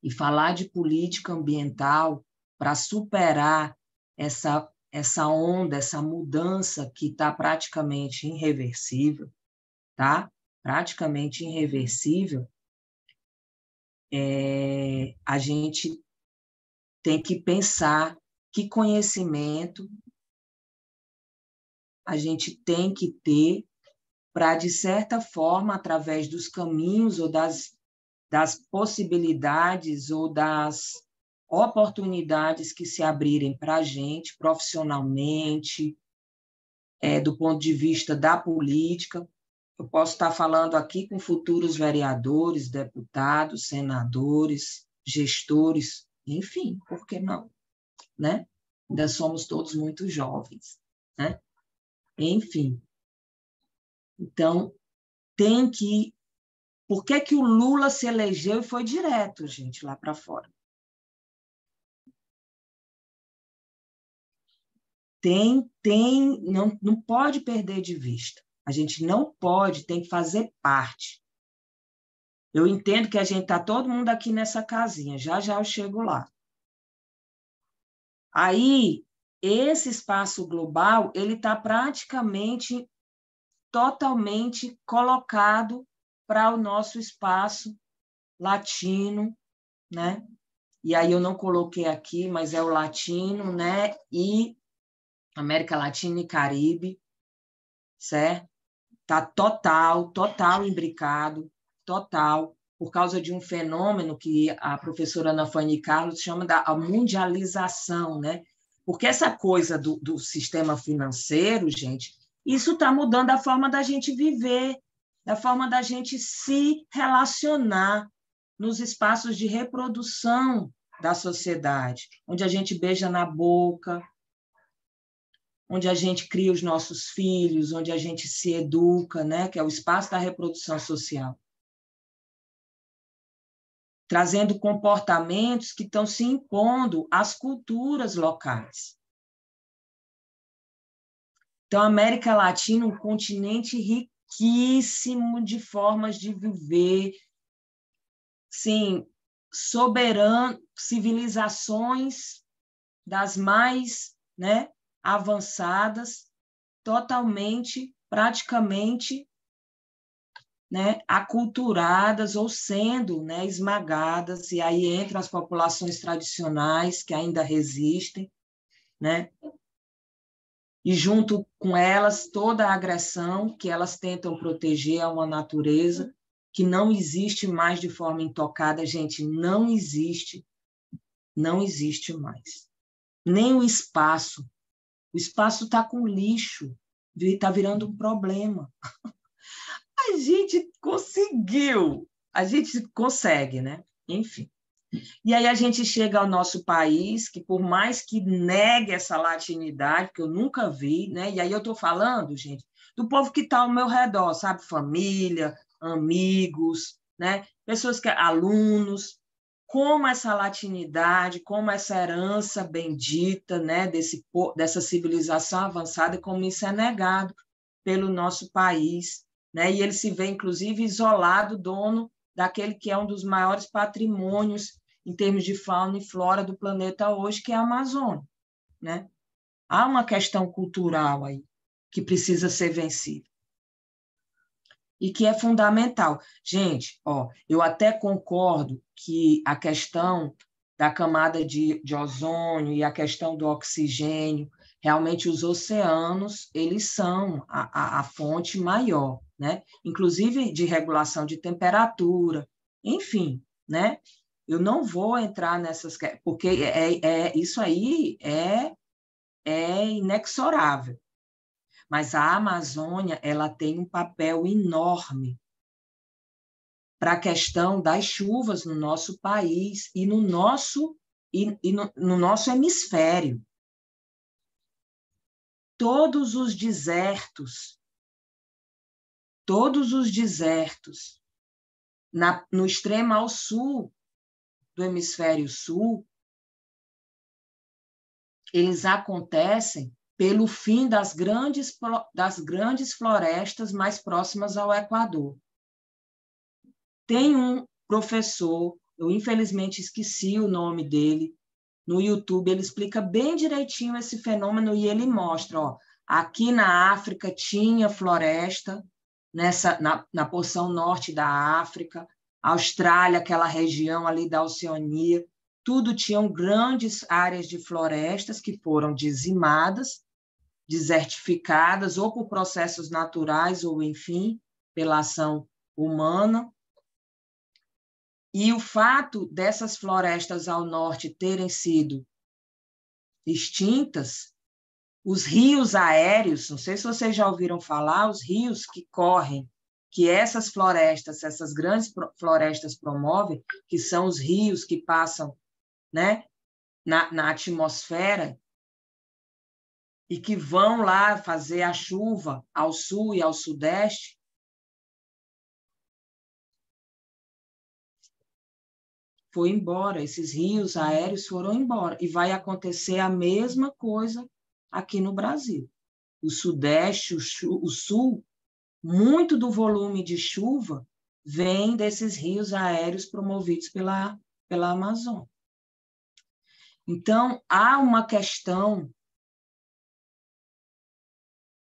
E falar de política ambiental para superar essa onda, essa mudança que está praticamente irreversível, tá? Praticamente irreversível, a gente tem que pensar que conhecimento a gente tem que ter para, de certa forma, através dos caminhos ou das possibilidades ou das oportunidades que se abrirem para a gente profissionalmente, do ponto de vista da política. Eu posso estar falando aqui com futuros vereadores, deputados, senadores, gestores, enfim, por que não? Né? Ainda somos todos muito jovens, né? Enfim. Então, tem que... Por que que o Lula se elegeu e foi direto, gente, lá para fora? Não pode perder de vista. A gente não pode, tem que fazer parte. Eu entendo que a gente está todo mundo aqui nessa casinha, já já eu chego lá. Aí, esse espaço global, ele está praticamente totalmente colocado para o nosso espaço latino, né? E aí eu não coloquei aqui, mas é o latino, né? E América Latina e Caribe, certo? Está total imbricado, total, por causa de um fenômeno que a professora Ana Fanny Carlos chama da mundialização, né? Porque essa coisa do sistema financeiro, gente, isso está mudando a forma da gente viver, da forma da gente se relacionar nos espaços de reprodução da sociedade, onde a gente beija na boca, onde a gente cria os nossos filhos, onde a gente se educa, né? Que é o espaço da reprodução social. Trazendo comportamentos que estão se impondo às culturas locais. Então, a América Latina é um continente riquíssimo de formas de viver, sim, soberano, civilizações das mais, né, avançadas, totalmente, praticamente, né, aculturadas ou sendo, né, esmagadas, e aí entram as populações tradicionais que ainda resistem, né, e junto com elas toda a agressão que elas tentam proteger a uma natureza que não existe mais de forma intocada, gente, não existe mais. Nem o espaço está com lixo, está virando um problema. A gente conseguiu, a gente consegue, né? Enfim. E aí a gente chega ao nosso país, que por mais que negue essa latinidade, que eu nunca vi, né? E aí eu estou falando, gente, do povo que está ao meu redor, sabe? Família, amigos, né? Pessoas que alunos, como essa latinidade, como essa herança bendita, né? Dessa civilização avançada, como isso é negado pelo nosso país, né? E ele se vê, inclusive, isolado, dono daquele que é um dos maiores patrimônios em termos de fauna e flora do planeta hoje, que é a Amazônia, né? Há uma questão cultural aí que precisa ser vencida e que é fundamental. Gente, eu até concordo que a questão da camada de ozônio e a questão do oxigênio, realmente os oceanos, eles são a fonte maior, né? Inclusive de regulação de temperatura, enfim, né? Eu não vou entrar nessas... Porque isso aí é inexorável. Mas a Amazônia, ela tem um papel enorme para a questão das chuvas no nosso país e no nosso hemisfério. Todos os desertos no extremo ao sul do hemisfério sul, eles acontecem pelo fim das grandes florestas mais próximas ao Equador. Tem um professor, eu infelizmente esqueci o nome dele, no YouTube ele explica bem direitinho esse fenômeno e ele mostra, ó, aqui na África tinha floresta, na porção norte da África, Austrália, aquela região ali da Oceania, tudo tinham grandes áreas de florestas que foram dizimadas, desertificadas, ou por processos naturais, ou, enfim, pela ação humana. E o fato dessas florestas ao norte terem sido extintas, os rios aéreos, não sei se vocês já ouviram falar, os rios que correm, que essas grandes florestas promovem, que são os rios que passam, né, na atmosfera e que vão lá fazer a chuva ao sul e ao sudeste, foi embora, esses rios aéreos foram embora, e vai acontecer a mesma coisa aqui no Brasil. O sudeste, o sul, muito do volume de chuva vem desses rios aéreos promovidos pela Amazônia. Então, há uma questão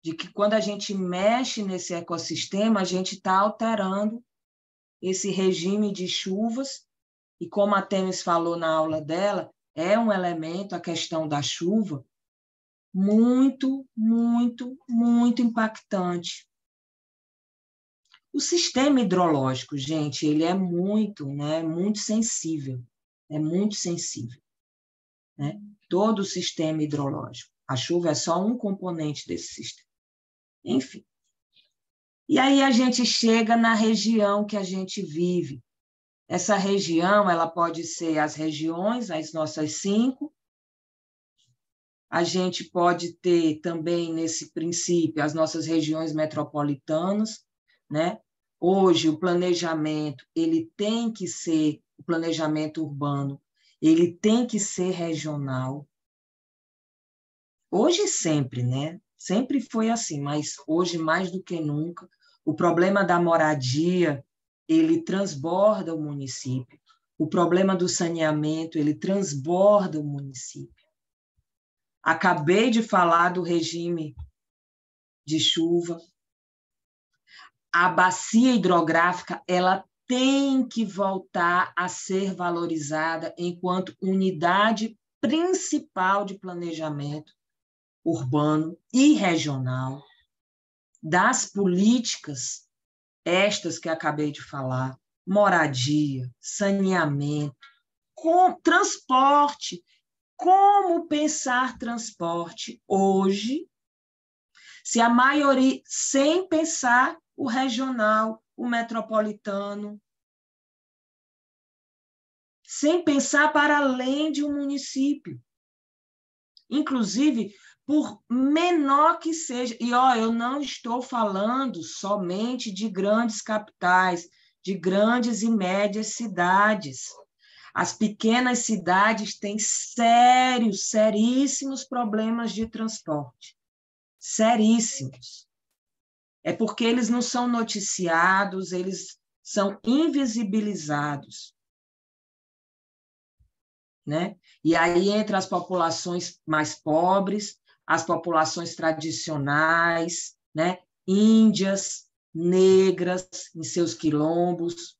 de que quando a gente mexe nesse ecossistema, a gente está alterando esse regime de chuvas, e como a Tênis falou na aula dela, é um elemento, a questão da chuva, muito, muito, muito impactante. O sistema hidrológico, gente, ele é muito, né, muito sensível, né? Todo o sistema hidrológico. A chuva é só um componente desse sistema. Enfim. E aí a gente chega na região que a gente vive. Essa região, ela pode ser as regiões, as nossas 5. A gente pode ter também, nesse princípio, as nossas regiões metropolitanas, né? Hoje, o planejamento, ele tem que ser, o planejamento urbano, ele tem que ser regional. Hoje sempre, né? Sempre foi assim, mas hoje mais do que nunca, o problema da moradia, ele transborda o município. O problema do saneamento, ele transborda o município. Acabei de falar do regime de chuva. A bacia hidrográfica, ela tem que voltar a ser valorizada enquanto unidade principal de planejamento urbano e regional das políticas, estas que acabei de falar, moradia, saneamento, transporte. Como pensar transporte hoje, se a maioria, sem pensar o regional, o metropolitano, sem pensar para além de um município. Inclusive, por menor que seja, e eu não estou falando somente de grandes capitais, de grandes e médias cidades. As pequenas cidades têm seríssimos problemas de transporte. Seríssimos. É porque eles não são noticiados, eles são invisibilizados. Né? E aí, entre as populações mais pobres, as populações tradicionais, né? Índias, negras, em seus quilombos,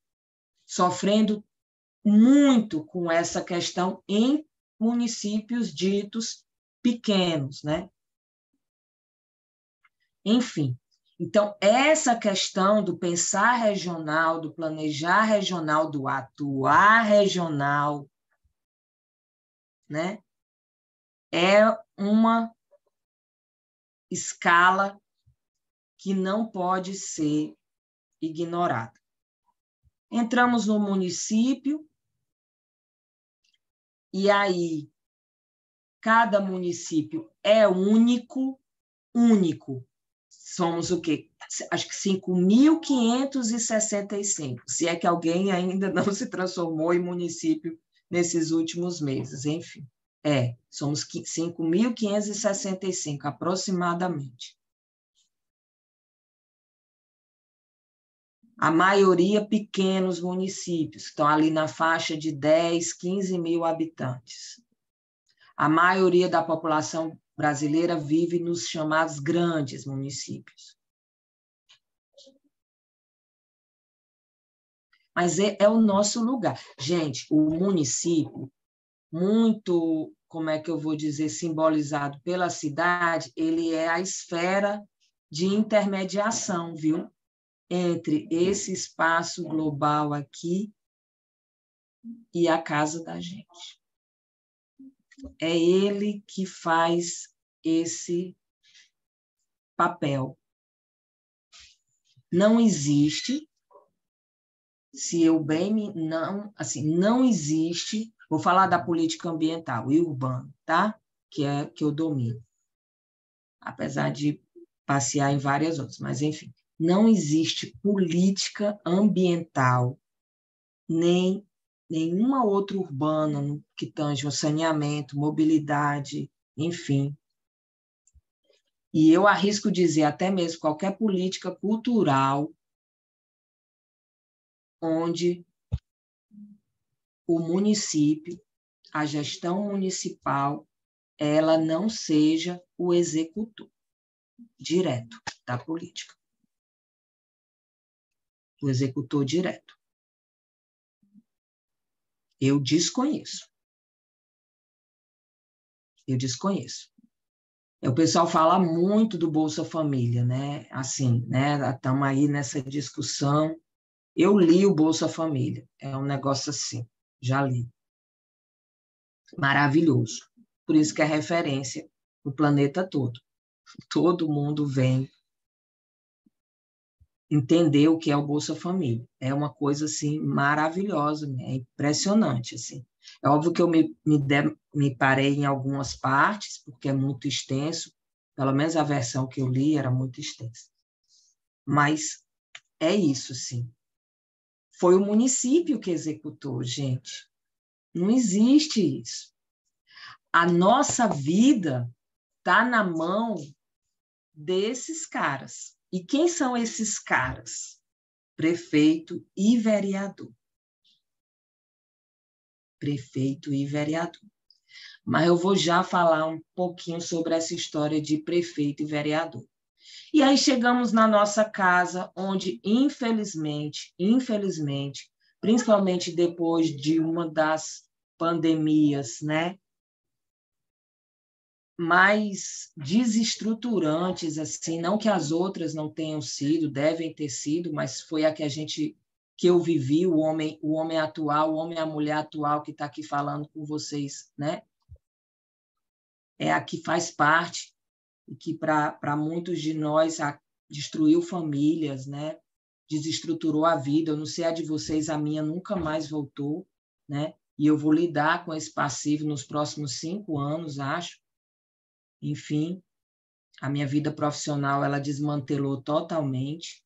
sofrendo muito com essa questão em municípios ditos pequenos, né? Enfim, então, essa questão do pensar regional, do planejar regional, do atuar regional, né? É uma escala que não pode ser ignorada. Entramos no município, e aí cada município é único, somos o quê? Acho que 5.565, se é que alguém ainda não se transformou em município nesses últimos meses, enfim. Somos 5.565, aproximadamente. A maioria pequenos municípios, estão ali na faixa de 10, 15 mil habitantes. A maioria da população brasileira vive nos chamados grandes municípios. Mas é o nosso lugar. Gente, o município, muito, como é que eu vou dizer, simbolizado pela cidade, ele é a esfera de intermediação, viu? Entre esse espaço global aqui e a casa da gente. É ele que faz esse papel. Não existe, se eu bem me... Não, assim, não existe... Vou falar da política ambiental e urbana, tá? Que eu domino. Apesar de passear em várias outras, mas, enfim. Não existe política ambiental, nem nenhuma outra urbana que tange o saneamento, mobilidade, enfim. E eu arrisco dizer até mesmo qualquer política cultural onde o município, a gestão municipal, ela não seja o executor direto da política. O executor direto. Eu desconheço. Eu desconheço. O pessoal fala muito do Bolsa Família, né? Assim, né? Estamos aí nessa discussão. Eu li o Bolsa Família. É um negócio assim. Já li. Maravilhoso. Por isso que é referência no planeta todo. Todo mundo vem entender o que é o Bolsa Família. É uma coisa, assim, maravilhosa, é impressionante, assim. É óbvio que eu me parei em algumas partes, porque é muito extenso, pelo menos a versão que eu li era muito extensa. Mas é isso, sim. Foi o município que executou, gente. Não existe isso. A nossa vida está na mão desses caras. E quem são esses caras? Prefeito e vereador. Prefeito e vereador. Mas eu vou já falar um pouquinho sobre essa história de prefeito e vereador. E aí chegamos na nossa casa, onde, infelizmente, principalmente depois de uma das pandemias, né, mais desestruturantes, assim, não que as outras não tenham sido, devem ter sido, mas foi a que eu vivi, o homem atual, o homem e a mulher atual que está aqui falando com vocês, né? É a que faz parte e que para muitos de nós destruiu famílias, né? Desestruturou a vida. Eu não sei a de vocês, a minha nunca mais voltou, né? E eu vou lidar com esse passivo nos próximos 5 anos, acho. Enfim, a minha vida profissional ela desmantelou totalmente.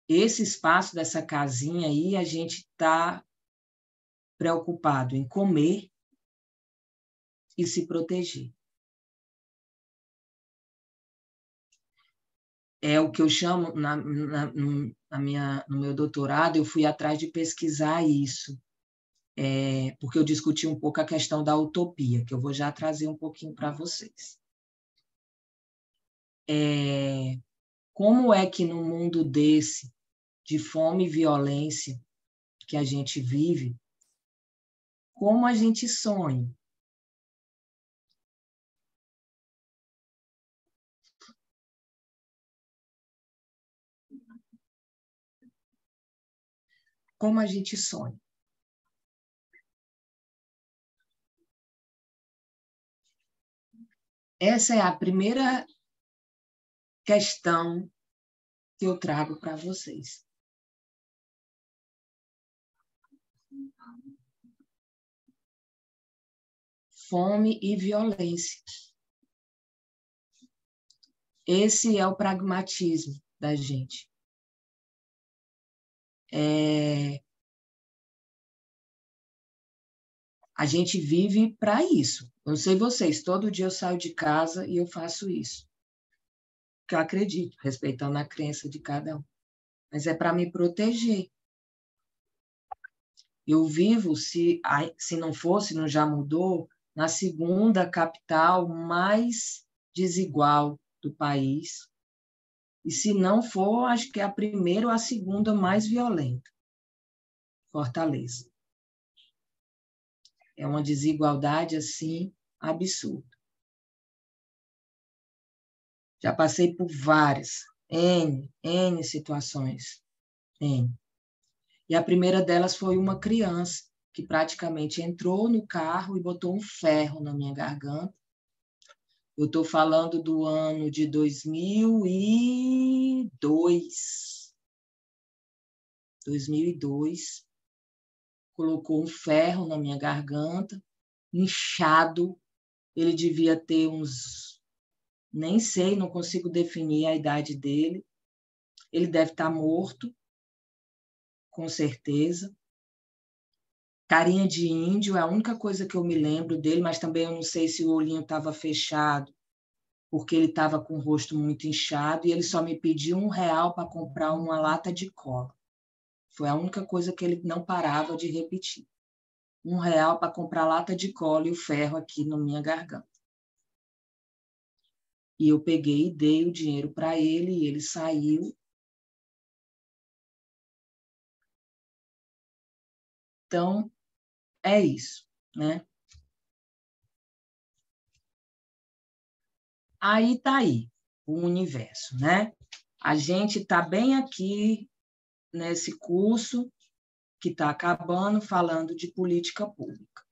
Esse espaço dessa casinha aí, a gente está preocupado em comer e se proteger. É o que eu chamo, no meu doutorado, eu fui atrás de pesquisar isso, porque eu discuti um pouco a questão da utopia, que eu vou já trazer um pouquinho para vocês. Como é que num mundo desse, de fome e violência que a gente vive, como a gente sonha? Como a gente sonha? Essa é a primeira questão que eu trago para vocês. Fome e violência. Esse é o pragmatismo da gente. A gente vive para isso. Eu não sei vocês, todo dia eu saio de casa e eu faço isso. Porque eu acredito, respeitando a crença de cada um. Mas é para me proteger. Eu vivo, se não fosse, não já mudou, na segunda capital mais desigual do país. E se não for, acho que é a primeira ou a segunda mais violenta. Fortaleza. É uma desigualdade, assim, absurda. Já passei por várias, N situações. N. E a primeira delas foi uma criança que praticamente entrou no carro e botou um ferro na minha garganta. Eu estou falando do ano de 2002. 2002. Colocou um ferro na minha garganta, inchado. Ele devia ter uns... Nem sei, não consigo definir a idade dele. Ele deve estar morto, com certeza. Carinha de índio é a única coisa que eu me lembro dele, mas também eu não sei se o olhinho estava fechado, porque ele estava com o rosto muito inchado, e ele só me pediu R$1 para comprar uma lata de cola. Foi a única coisa que ele não parava de repetir. R$1 para comprar lata de cola e o ferro aqui na minha garganta. E eu peguei e dei o dinheiro para ele, e ele saiu. Então, é isso, né? Aí está aí o universo, né? A gente está bem aqui nesse curso que está acabando, falando de política pública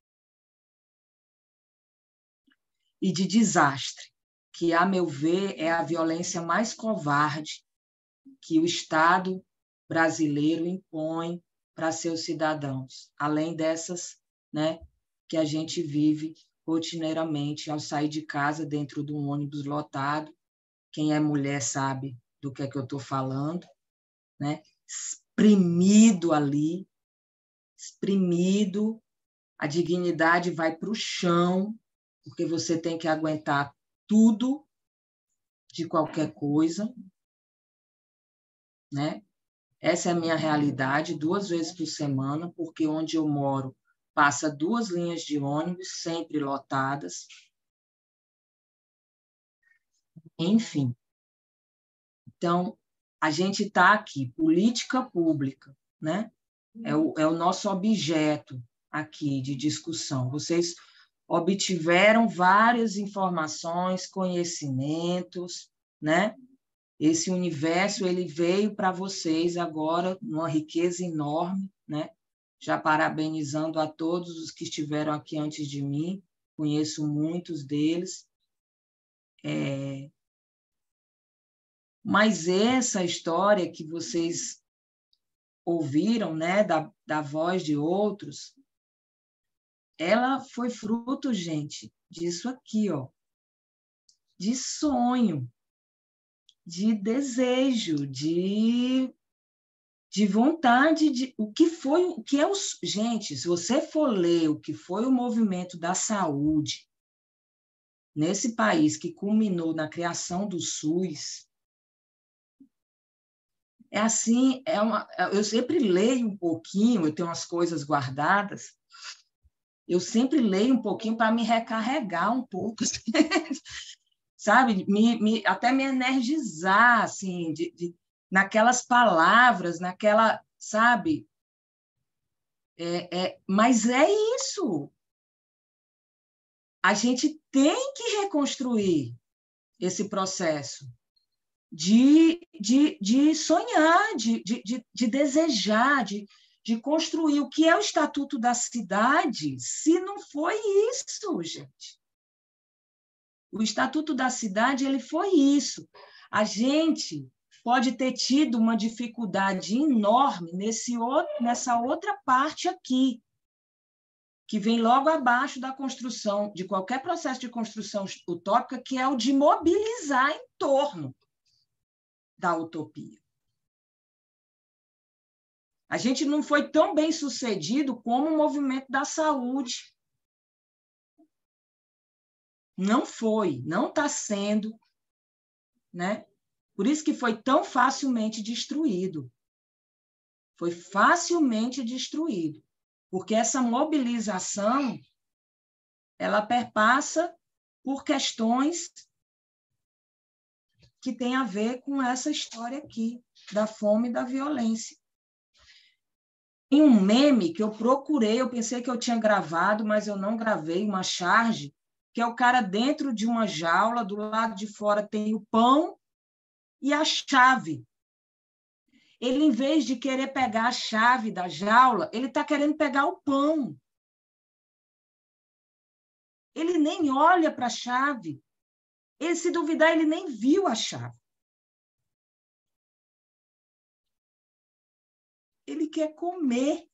e de desastre, que, a meu ver, é a violência mais covarde que o Estado brasileiro impõe para seus cidadãos, além dessas, né, que a gente vive rotineiramente ao sair de casa dentro de um ônibus lotado. Quem é mulher sabe do que é que eu estou falando, né? Exprimido ali, exprimido, a dignidade vai para o chão, porque você tem que aguentar tudo de qualquer coisa, né? Essa é a minha realidade, 2 vezes por semana, porque onde eu moro passa 2 linhas de ônibus, sempre lotadas. Enfim. Então, a gente está aqui, política pública, né? É o nosso objeto aqui de discussão. Vocês obtiveram várias informações, conhecimentos, né? Esse universo ele veio para vocês agora, numa riqueza enorme, né? Já parabenizando a todos os que estiveram aqui antes de mim, conheço muitos deles. Mas essa história que vocês ouviram, né, da voz de outros, ela foi fruto, gente, disso aqui, ó, de sonho, de desejo, de vontade, o que é gente, se você for ler o que foi o movimento da saúde nesse país que culminou na criação do SUS, é assim, eu sempre leio um pouquinho, eu tenho umas coisas guardadas, eu sempre leio um pouquinho para me recarregar um pouco, sabe? Até me energizar, assim, naquelas palavras, sabe? Mas é isso. A gente tem que reconstruir esse processo de sonhar, de desejar, de construir. O que é o Estatuto da Cidade, se não foi isso, gente? O Estatuto da Cidade ele foi isso. A gente pode ter tido uma dificuldade enorme nessa outra parte aqui, que vem logo abaixo da construção, de qualquer processo de construção utópica, que é o de mobilizar em torno da utopia. A gente não foi tão bem sucedido como o movimento da saúde. Não foi, não está sendo, né? Por isso que foi tão facilmente destruído. Foi facilmente destruído, porque essa mobilização ela perpassa por questões que têm a ver com essa história aqui, da fome e da violência. Tem um meme que eu procurei, eu pensei que eu tinha gravado, mas eu não gravei, uma charge, que é o cara dentro de uma jaula, do lado de fora tem o pão e a chave. Ele, em vez de querer pegar a chave da jaula, ele está querendo pegar o pão. Ele nem olha para a chave. Ele, se duvidar, ele nem viu a chave. Ele quer comer.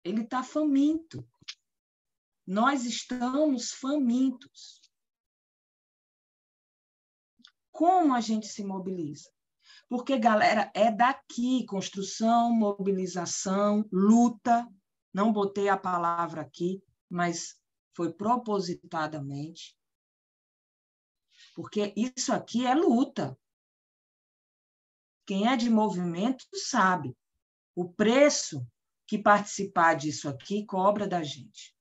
Ele está faminto. Nós estamos famintos. Como a gente se mobiliza? Porque, galera, é daqui, construção, mobilização, luta. Não botei a palavra aqui, mas foi propositadamente. Porque isso aqui é luta. Quem é de movimento sabe. O preço que participar disso aqui cobra da gente.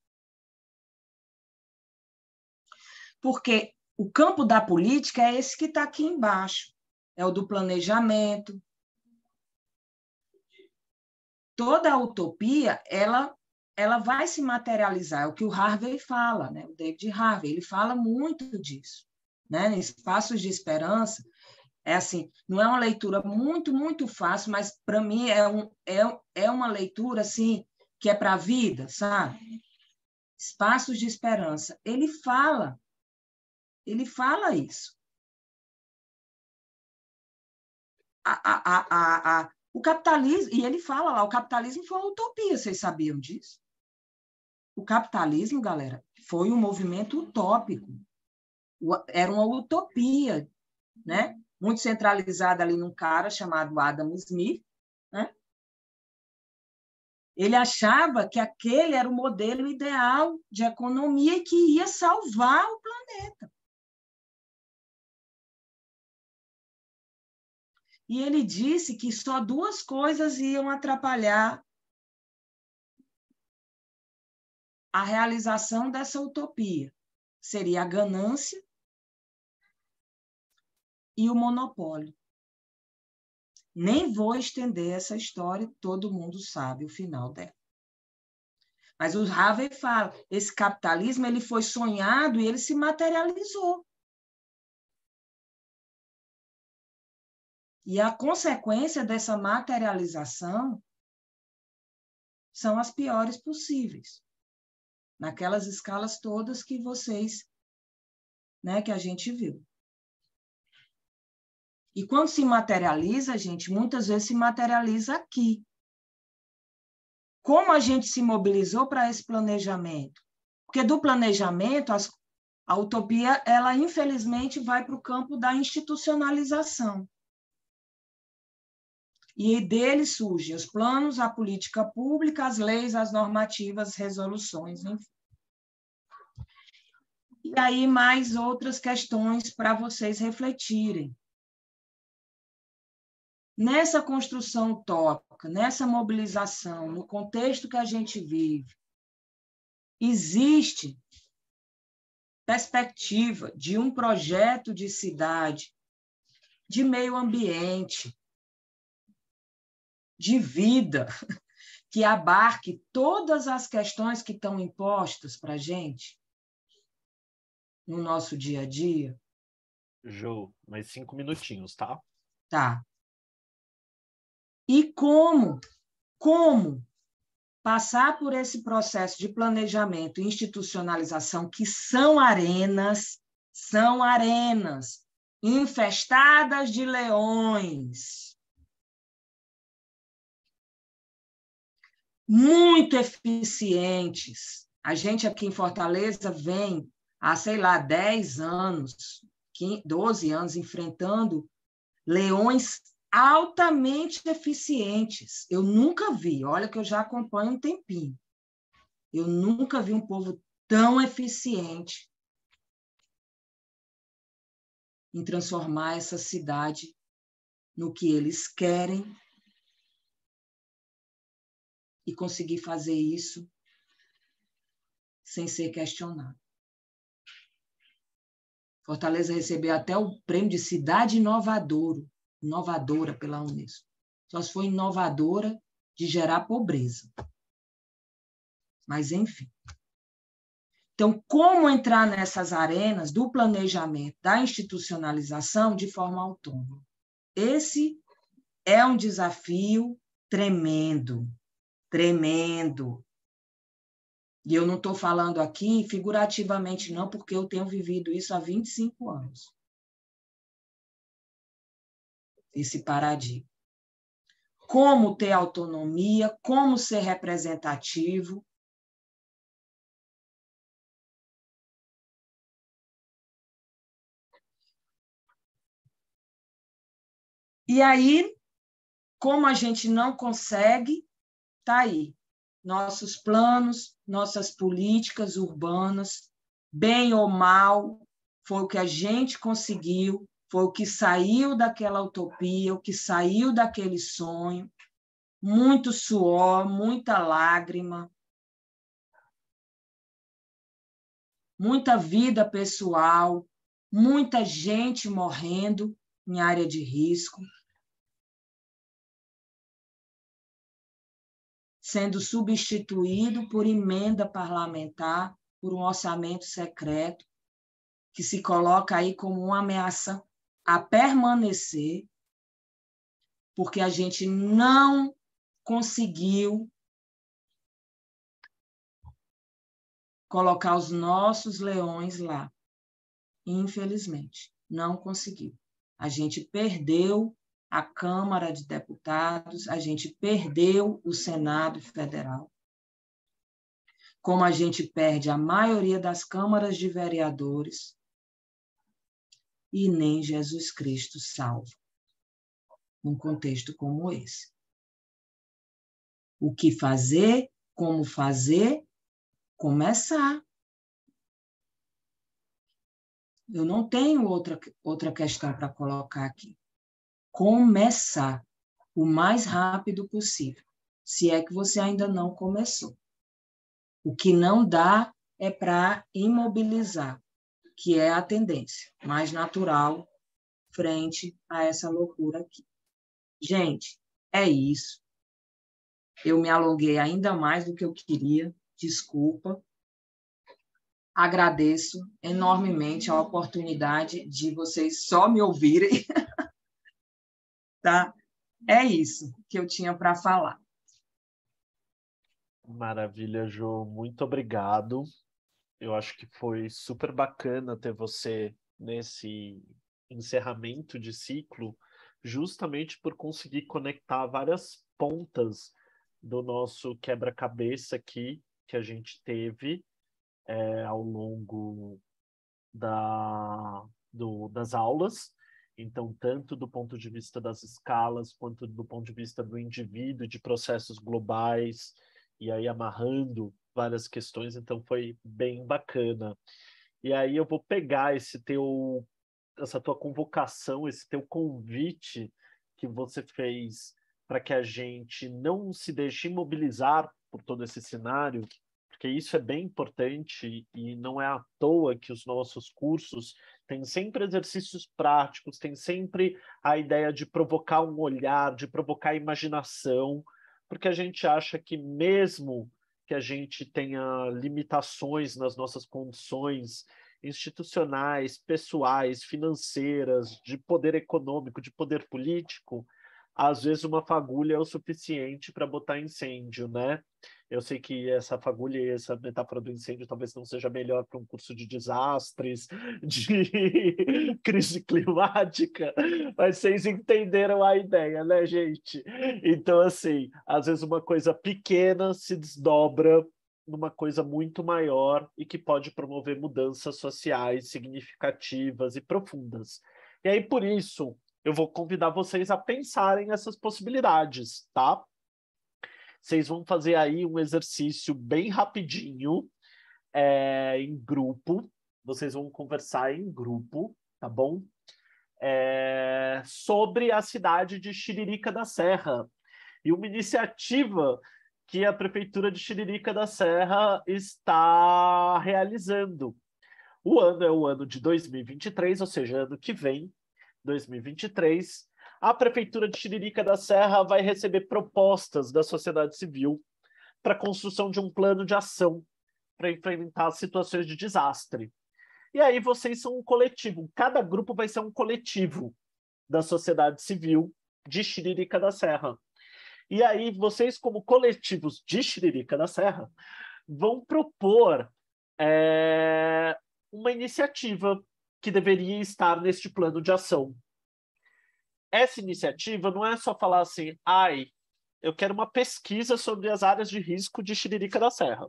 Porque o campo da política é esse que está aqui embaixo. É o do planejamento. Toda a utopia, ela vai se materializar. É o que o Harvey fala, né? O David Harvey, ele fala muito disso. Né? Em Espaços de Esperança, é assim, não é uma leitura muito, muito fácil, mas, para mim, é uma leitura assim, que é para a vida, sabe? Espaços de Esperança. Ele fala isso. O capitalismo, e ele fala lá, o capitalismo foi uma utopia, vocês sabiam disso? O capitalismo, galera, foi um movimento utópico. Era uma utopia, né? Muito centralizada ali num cara chamado Adam Smith, né? Ele achava que aquele era o modelo ideal de economia e que ia salvar o planeta. E ele disse que só duas coisas iam atrapalhar a realização dessa utopia. Seria a ganância e o monopólio. Nem vou estender essa história, todo mundo sabe o final dela. Mas o Harvey fala, esse capitalismo ele foi sonhado e ele se materializou. E a consequência dessa materialização são as piores possíveis, naquelas escalas todas que vocês, né, que a gente viu. E quando se materializa, gente, muitas vezes se materializa aqui. Como a gente se mobilizou para esse planejamento? Porque do planejamento, a utopia, ela infelizmente vai para o campo da institucionalização. E dele surgem os planos, a política pública, as leis, as normativas, as resoluções, enfim. E aí mais outras questões para vocês refletirem. Nessa construção utópica, nessa mobilização, no contexto que a gente vive, existe perspectiva de um projeto de cidade, de meio ambiente, de vida, que abarque todas as questões que estão impostas para a gente no nosso dia a dia? Jo, mais 5 minutinhos, tá? Tá. E como passar por esse processo de planejamento e institucionalização, que são arenas infestadas de leões. muito eficientes. A gente aqui em Fortaleza vem há, sei lá, 10 anos, 12 anos, enfrentando leões altamente eficientes. Eu nunca vi, olha que eu já acompanho um tempinho, eu nunca vi um povo tão eficiente em transformar essa cidade no que eles querem e conseguir fazer isso sem ser questionado. Fortaleza recebeu até o prêmio de cidade inovadora pela Unesco. Só se foi inovadora de gerar pobreza. Mas, enfim. Então, como entrar nessas arenas do planejamento, da institucionalização de forma autônoma? Esse é um desafio tremendo, tremendo. E eu não estou falando aqui figurativamente, não, porque eu tenho vivido isso há 25 anos. Esse paradigma. Como ter autonomia, como ser representativo. E aí, como a gente não consegue, está aí. Nossos planos, nossas políticas urbanas, bem ou mal, foi o que a gente conseguiu, foi o que saiu daquela utopia, o que saiu daquele sonho, muito suor, muita lágrima, muita vida pessoal, muita gente morrendo em área de risco, sendo substituído por emenda parlamentar, por um orçamento secreto, que se coloca aí como uma ameaça a permanecer, porque a gente não conseguiu colocar os nossos leões lá. Infelizmente, não conseguiu. A gente perdeu a Câmara de Deputados, a gente perdeu o Senado Federal, como a gente perde a maioria das câmaras de vereadores, e nem Jesus Cristo salva num contexto como esse. O que fazer, como fazer, começar. Eu não tenho outra questão para colocar aqui. Começar o mais rápido possível, se é que você ainda não começou. O que não dá é para imobilizar, que é a tendência mais natural frente a essa loucura aqui. Gente, é isso. Eu me alonguei ainda mais do que eu queria, desculpa. Agradeço enormemente a oportunidade de vocês só me ouvirem. Tá? É isso que eu tinha para falar. Maravilha, Jo. Muito obrigado. Eu acho que foi super bacana ter você nesse encerramento de ciclo, justamente por conseguir conectar várias pontas do nosso quebra-cabeça aqui, que a gente teve ao longo das aulas. Então, tanto do ponto de vista das escalas, quanto do ponto de vista do indivíduo, de processos globais, e aí amarrando várias questões, então foi bem bacana. E aí eu vou pegar essa tua convocação, esse teu convite que você fez para que a gente não se deixe imobilizar por todo esse cenário, porque isso é bem importante e não é à toa que os nossos cursos têm sempre exercícios práticos, tem sempre a ideia de provocar um olhar, de provocar imaginação, porque a gente acha que mesmo que a gente tenha limitações nas nossas condições institucionais, pessoais, financeiras, de poder econômico, de poder político, às vezes uma fagulha é o suficiente para botar incêndio, né? Eu sei que essa fagulha e essa metáfora do incêndio talvez não seja melhor para um curso de desastres, de crise climática, mas vocês entenderam a ideia, né, gente? Então, assim, às vezes uma coisa pequena se desdobra numa coisa muito maior e que pode promover mudanças sociais significativas e profundas. E aí, por isso, eu vou convidar vocês a pensarem essas possibilidades, tá? Vocês vão fazer aí um exercício bem rapidinho, em grupo. Vocês vão conversar em grupo, tá bom? Sobre a cidade de Tiririca da Serra. E uma iniciativa que a Prefeitura de Tiririca da Serra está realizando. O ano é o ano de 2023, ou seja, ano que vem, 2023. A Prefeitura de Tiririca da Serra vai receber propostas da sociedade civil para a construção de um plano de ação para enfrentar situações de desastre. E aí vocês são um coletivo, cada grupo vai ser um coletivo da sociedade civil de Tiririca da Serra. E aí vocês, como coletivos de Tiririca da Serra, vão propor uma iniciativa que deveria estar neste plano de ação. Essa iniciativa não é só falar assim, eu quero uma pesquisa sobre as áreas de risco de Tiririca da Serra.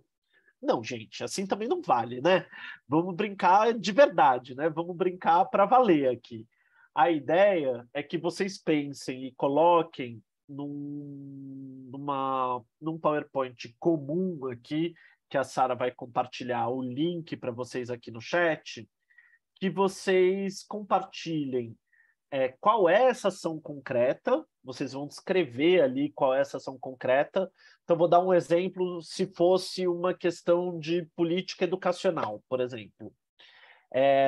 Não, gente, assim também não vale, né? Vamos brincar de verdade, né? Vamos brincar para valer aqui. A ideia é que vocês pensem e coloquem num PowerPoint comum aqui, que a Sara vai compartilhar o link para vocês aqui no chat, que vocês compartilhem qual é essa ação concreta, vocês vão descrever ali qual é essa ação concreta. Então, vou dar um exemplo, se fosse uma questão de política educacional, por exemplo.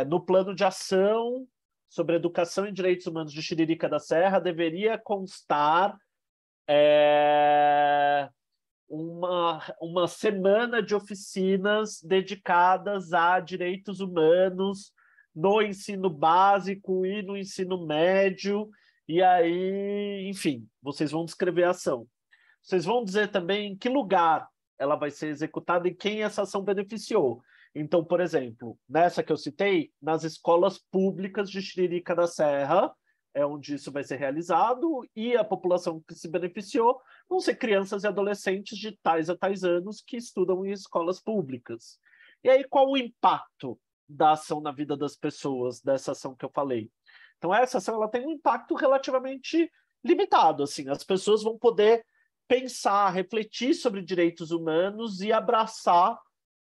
No plano de ação sobre educação e direitos humanos de Tiririca da Serra, deveria constar uma semana de oficinas dedicadas a direitos humanos no ensino básico e no ensino médio, e aí, enfim, vocês vão descrever a ação. Vocês vão dizer também em que lugar ela vai ser executada e quem essa ação beneficiou. Então, por exemplo, nessa que eu citei, nas escolas públicas de Tiririca da Serra, é onde isso vai ser realizado, e a população que se beneficiou vão ser crianças e adolescentes de tais a tais anos que estudam em escolas públicas. E aí, qual o impacto da ação na vida das pessoas, dessa ação que eu falei? Então, essa ação ela tem um impacto relativamente limitado. Assim, as pessoas vão poder pensar, refletir sobre direitos humanos e abraçar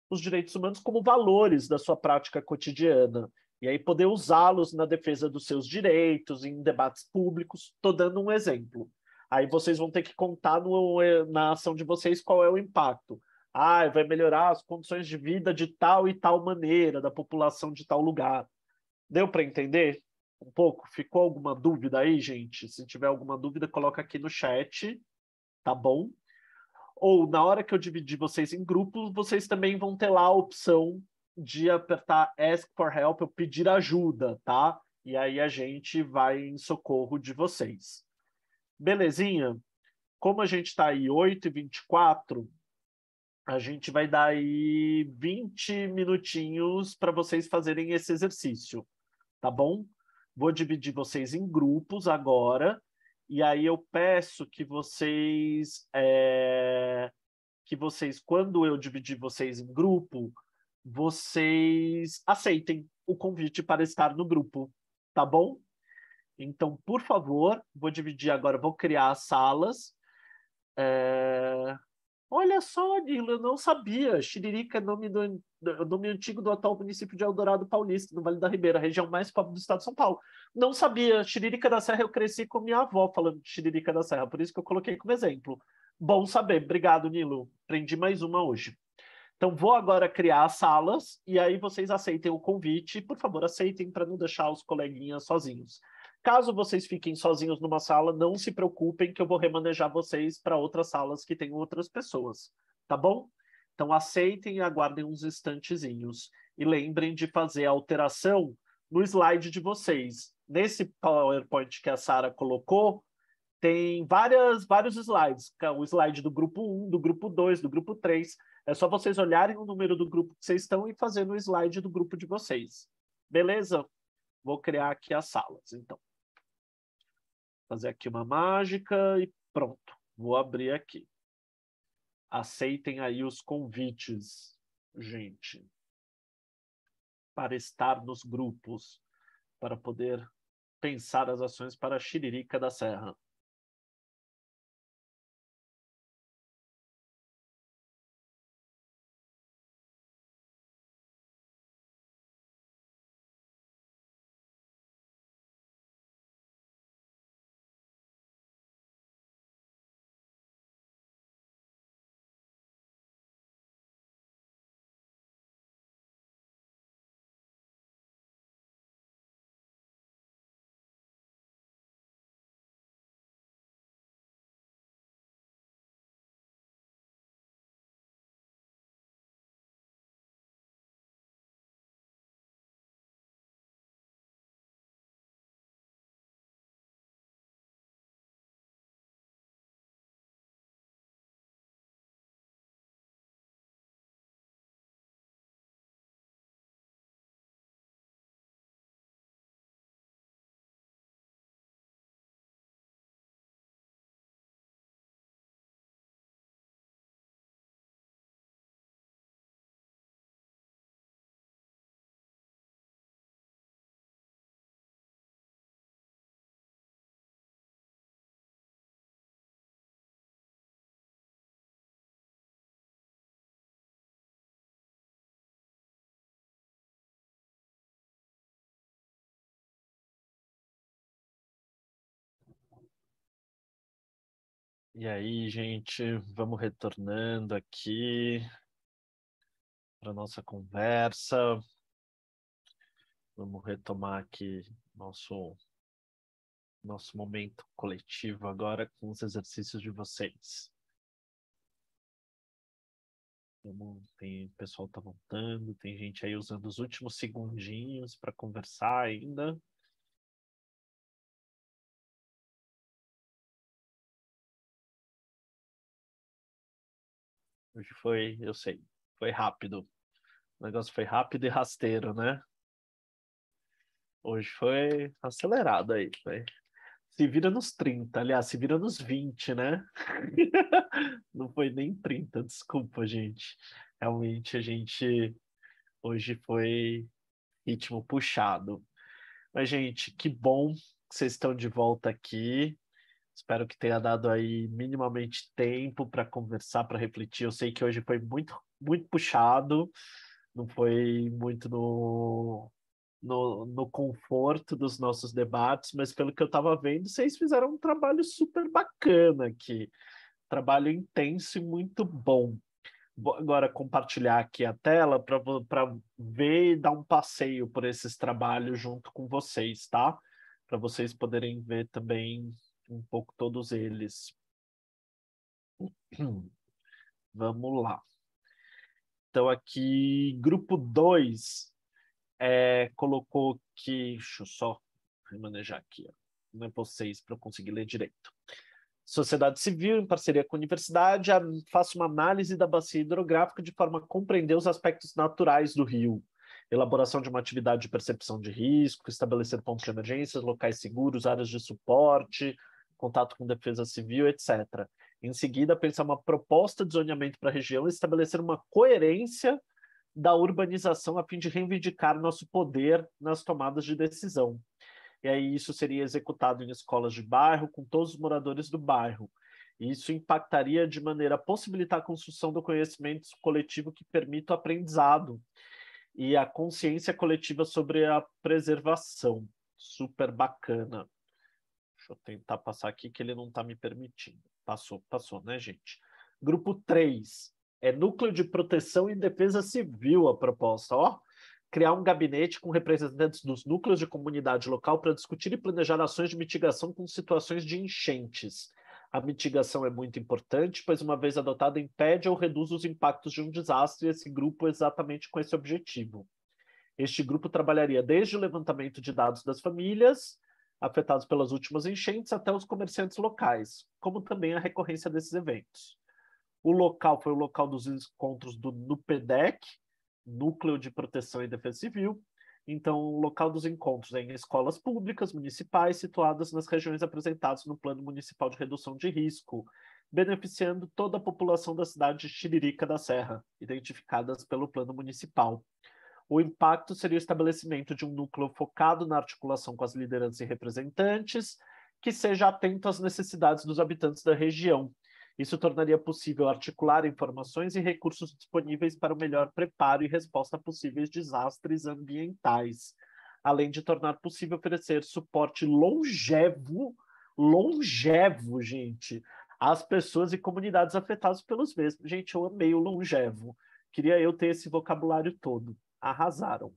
os direitos humanos como valores da sua prática cotidiana. E aí poder usá-los na defesa dos seus direitos, em debates públicos. Estou dando um exemplo. Aí vocês vão ter que contar na ação de vocês qual é o impacto. Vai melhorar as condições de vida de tal e tal maneira, da população de tal lugar. Deu para entender um pouco? Ficou alguma dúvida aí, gente? Se tiver alguma dúvida, coloca aqui no chat, tá bom? Ou na hora que eu dividir vocês em grupos, vocês também vão ter lá a opção de apertar Ask for Help, ou pedir ajuda, tá? E aí a gente vai em socorro de vocês. Belezinha? Como a gente está aí 8h24, a gente vai dar aí 20 minutinhos para vocês fazerem esse exercício, tá bom? Vou dividir vocês em grupos agora, e aí eu peço que vocês, quando eu dividir vocês em grupo, vocês aceitem o convite para estar no grupo, tá bom? Então, por favor, vou dividir agora, vou criar as salas. Olha só, Nilo, eu não sabia. Tiririca é nome antigo do atual município de Eldorado Paulista, no Vale da Ribeira, a região mais pobre do estado de São Paulo. Não sabia. Tiririca da Serra, eu cresci com minha avó falando de Tiririca da Serra, por isso que eu coloquei como exemplo. Bom saber. Obrigado, Nilo. Aprendi mais uma hoje. Então, vou agora criar as salas, e aí vocês aceitem o convite. Por favor, aceitem para não deixar os coleguinhas sozinhos. Caso vocês fiquem sozinhos numa sala, não se preocupem que eu vou remanejar vocês para outras salas que tem outras pessoas, tá bom? Então aceitem e aguardem uns instantezinhos. E lembrem de fazer a alteração no slide de vocês. Nesse PowerPoint que a Sara colocou, tem vários slides. O slide do grupo 1, do grupo 2, do grupo 3. É só vocês olharem o número do grupo que vocês estão e fazendo o slide do grupo de vocês. Beleza? Vou criar aqui as salas, então. Fazer aqui uma mágica e pronto. Vou abrir aqui. Aceitem aí os convites, gente, para estar nos grupos, para poder pensar as ações para a Xiririca da Serra. E aí, gente, vamos retornando aqui para a nossa conversa. Vamos retomar aqui nosso momento coletivo agora com os exercícios de vocês. O pessoal está voltando, tem gente aí usando os últimos segundinhos para conversar ainda. Hoje foi, eu sei, foi rápido. O negócio foi rápido e rasteiro, né? Hoje foi acelerado aí. Se vira nos 30, aliás, se vira nos 20, né? Não foi nem 30, desculpa, gente. Realmente a gente hoje foi ritmo puxado. Mas, gente, que bom que vocês estão de volta aqui. Espero que tenha dado aí minimamente tempo para conversar, para refletir. Eu sei que hoje foi muito, muito puxado, não foi muito no conforto dos nossos debates, mas pelo que eu estava vendo, vocês fizeram um trabalho super bacana aqui. Trabalho intenso e muito bom. Vou agora compartilhar aqui a tela para ver e dar um passeio por esses trabalhos junto com vocês, tá? Para vocês poderem ver também um pouco todos eles. Vamos lá. Então aqui, grupo 2 colocou que... Deixa eu só remanejar aqui, ó. Não é vocês para eu conseguir ler direito. Sociedade civil, em parceria com a universidade, faça uma análise da bacia hidrográfica de forma a compreender os aspectos naturais do rio. Elaboração de uma atividade de percepção de risco, estabelecer pontos de emergência, locais seguros, áreas de suporte, contato com defesa civil, etc. Em seguida, pensar uma proposta de zoneamento para a região e estabelecer uma coerência da urbanização a fim de reivindicar nosso poder nas tomadas de decisão. E aí isso seria executado em escolas de bairro, com todos os moradores do bairro. E isso impactaria de maneira a possibilitar a construção do conhecimento coletivo que permita o aprendizado e a consciência coletiva sobre a preservação. Super bacana. Deixa eu tentar passar aqui que ele não está me permitindo. Passou, né, gente? Grupo 3. Núcleo de Proteção e Defesa Civil a proposta, ó. Criar um gabinete com representantes dos núcleos de comunidade local para discutir e planejar ações de mitigação com situações de enchentes. A mitigação é muito importante, pois uma vez adotada impede ou reduz os impactos de um desastre, e esse grupo exatamente com esse objetivo. Este grupo trabalharia desde o levantamento de dados das famílias, afetados pelas últimas enchentes, até os comerciantes locais, como também a recorrência desses eventos. O local foi o local dos encontros do NUPEDEC, Núcleo de Proteção e Defesa Civil. Então, o local dos encontros é em escolas públicas municipais situadas nas regiões apresentadas no Plano Municipal de Redução de Risco, beneficiando toda a população da cidade de Tiririca da Serra, identificadas pelo Plano Municipal. O impacto seria o estabelecimento de um núcleo focado na articulação com as lideranças e representantes, que seja atento às necessidades dos habitantes da região. Isso tornaria possível articular informações e recursos disponíveis para o melhor preparo e resposta a possíveis desastres ambientais, além de tornar possível oferecer suporte longevo, gente, às pessoas e comunidades afetadas pelos mesmos. Gente, eu amei o longevo. Queria eu ter esse vocabulário todo. Arrasaram.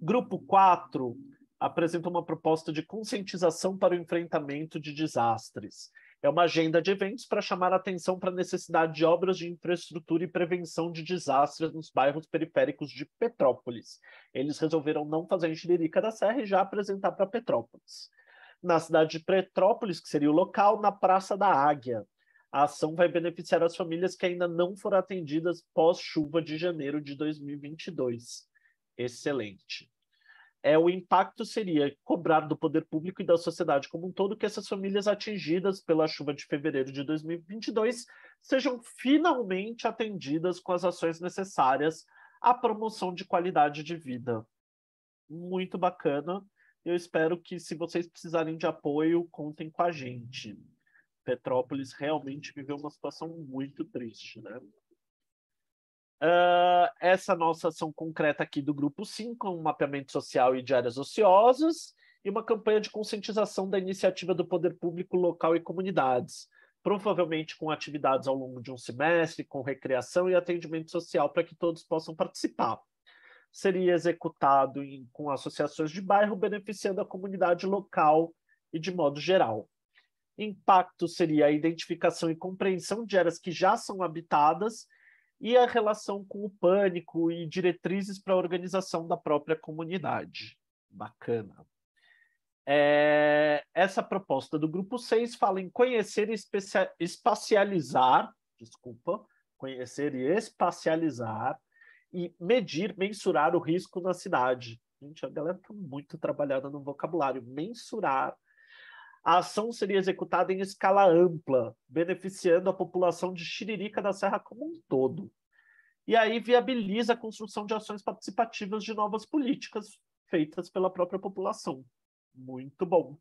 Grupo 4 apresenta uma proposta de conscientização para o enfrentamento de desastres. É uma agenda de eventos para chamar a atenção para a necessidade de obras de infraestrutura e prevenção de desastres nos bairros periféricos de Petrópolis. Eles resolveram não fazer em Tiririca da Serra e já apresentar para Petrópolis. Na cidade de Petrópolis, que seria o local, na Praça da Águia. A ação vai beneficiar as famílias que ainda não foram atendidas pós-chuva de janeiro de 2022. Excelente. O impacto seria cobrar do poder público e da sociedade como um todo que essas famílias atingidas pela chuva de fevereiro de 2022 sejam finalmente atendidas com as ações necessárias à promoção de qualidade de vida. Muito bacana. Eu espero que, se vocês precisarem de apoio, contem com a gente. Petrópolis realmente viveu uma situação muito triste, né? Essa nossa ação concreta aqui do Grupo 5, um mapeamento social e de áreas ociosas, e uma campanha de conscientização da iniciativa do poder público local e comunidades, provavelmente com atividades ao longo de um semestre, com recreação e atendimento social para que todos possam participar. Seria executado com associações de bairro, beneficiando a comunidade local e de modo geral. Impacto seria a identificação e compreensão de áreas que já são habitadas e a relação com o pânico e diretrizes para a organização da própria comunidade. Bacana. Essa proposta do Grupo 6 fala em conhecer e conhecer e espacializar e medir, mensurar o risco na cidade. Gente, a galera está muito trabalhada no vocabulário. Mensurar. A ação seria executada em escala ampla, beneficiando a população de Tiririca da Serra como um todo. E aí viabiliza a construção de ações participativas de novas políticas feitas pela própria população. Muito bom.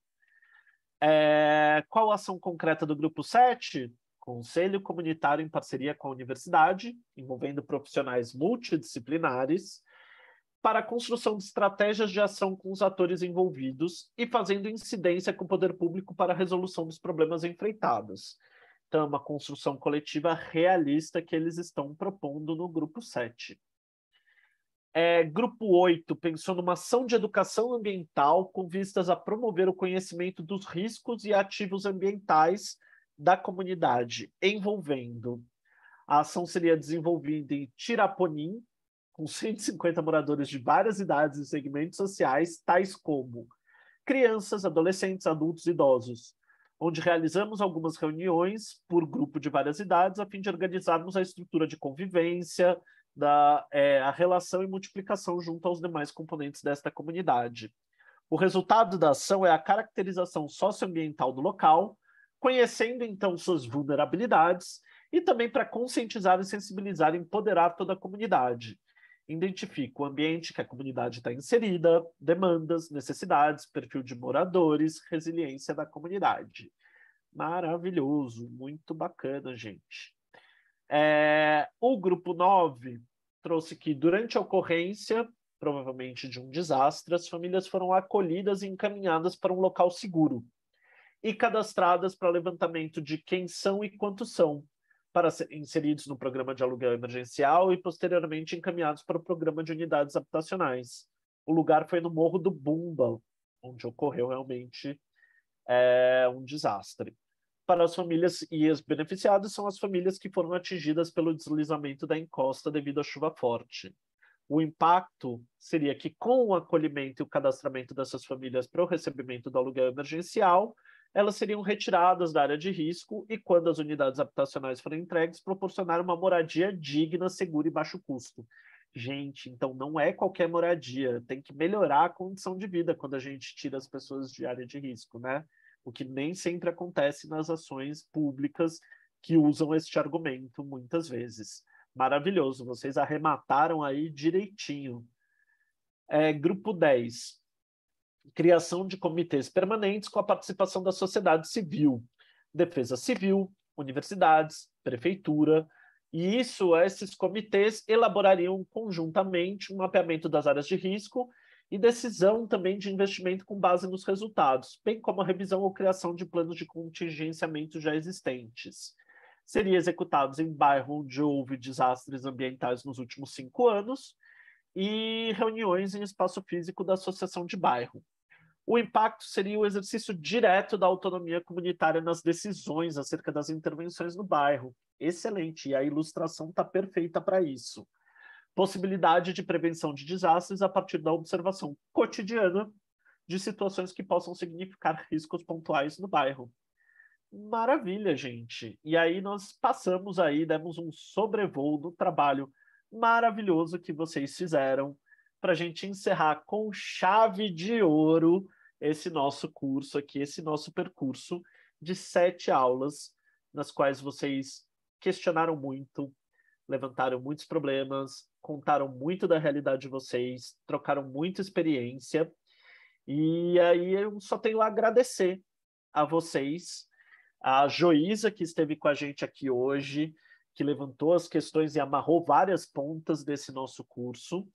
Qual a ação concreta do Grupo 7? Conselho comunitário em parceria com a universidade, envolvendo profissionais multidisciplinares, para a construção de estratégias de ação com os atores envolvidos e fazendo incidência com o poder público para a resolução dos problemas enfrentados. Então, é uma construção coletiva realista que eles estão propondo no Grupo 7. Grupo 8 pensou numa ação de educação ambiental com vistas a promover o conhecimento dos riscos e ativos ambientais da comunidade, envolvendo. A ação seria desenvolvida em Tiraponim, com 150 moradores de várias idades e segmentos sociais, tais como crianças, adolescentes, adultos e idosos, onde realizamos algumas reuniões por grupo de várias idades, a fim de organizarmos a estrutura de convivência, a relação e multiplicação junto aos demais componentes desta comunidade. O resultado da ação é a caracterização socioambiental do local, conhecendo, então, suas vulnerabilidades, e também para conscientizar e sensibilizar e empoderar toda a comunidade. Identifica o ambiente que a comunidade está inserida, demandas, necessidades, perfil de moradores, resiliência da comunidade. Maravilhoso, muito bacana, gente. O Grupo 9 trouxe que, durante a ocorrência, provavelmente de um desastre, as famílias foram acolhidas e encaminhadas para um local seguro e cadastradas para levantamento de quem são e quantos são, para serem inseridos no programa de aluguel emergencial e posteriormente encaminhados para o programa de unidades habitacionais. O lugar foi no Morro do Bumba, onde ocorreu realmente um desastre. Para as famílias e os beneficiados são as famílias que foram atingidas pelo deslizamento da encosta devido à chuva forte. O impacto seria que, com o acolhimento e o cadastramento dessas famílias para o recebimento do aluguel emergencial, elas seriam retiradas da área de risco e, quando as unidades habitacionais forem entregues, proporcionar uma moradia digna, segura e baixo custo. Gente, então não é qualquer moradia, tem que melhorar a condição de vida quando a gente tira as pessoas de área de risco, né? O que nem sempre acontece nas ações públicas que usam este argumento muitas vezes. Maravilhoso, vocês arremataram aí direitinho. Grupo 10. Criação de comitês permanentes com a participação da sociedade civil, defesa civil, universidades, prefeitura, e esses comitês elaborariam conjuntamente um mapeamento das áreas de risco e decisão também de investimento com base nos resultados, bem como a revisão ou criação de planos de contingenciamento já existentes. Seriam executados em bairro onde houve desastres ambientais nos últimos 5 anos e reuniões em espaço físico da associação de bairro. O impacto seria o exercício direto da autonomia comunitária nas decisões acerca das intervenções no bairro. Excelente, e a ilustração está perfeita para isso. Possibilidade de prevenção de desastres a partir da observação cotidiana de situações que possam significar riscos pontuais no bairro. Maravilha, gente. E aí nós passamos aí, demos um sobrevoo do trabalho maravilhoso que vocês fizeram para a gente encerrar com chave de ouro esse nosso curso aqui, esse nosso percurso de 7 aulas, nas quais vocês questionaram muito, levantaram muitos problemas, contaram muito da realidade de vocês, trocaram muita experiência, e aí eu só tenho a agradecer a vocês, a Joísa, que esteve com a gente aqui hoje, que levantou as questões e amarrou várias pontas desse nosso curso,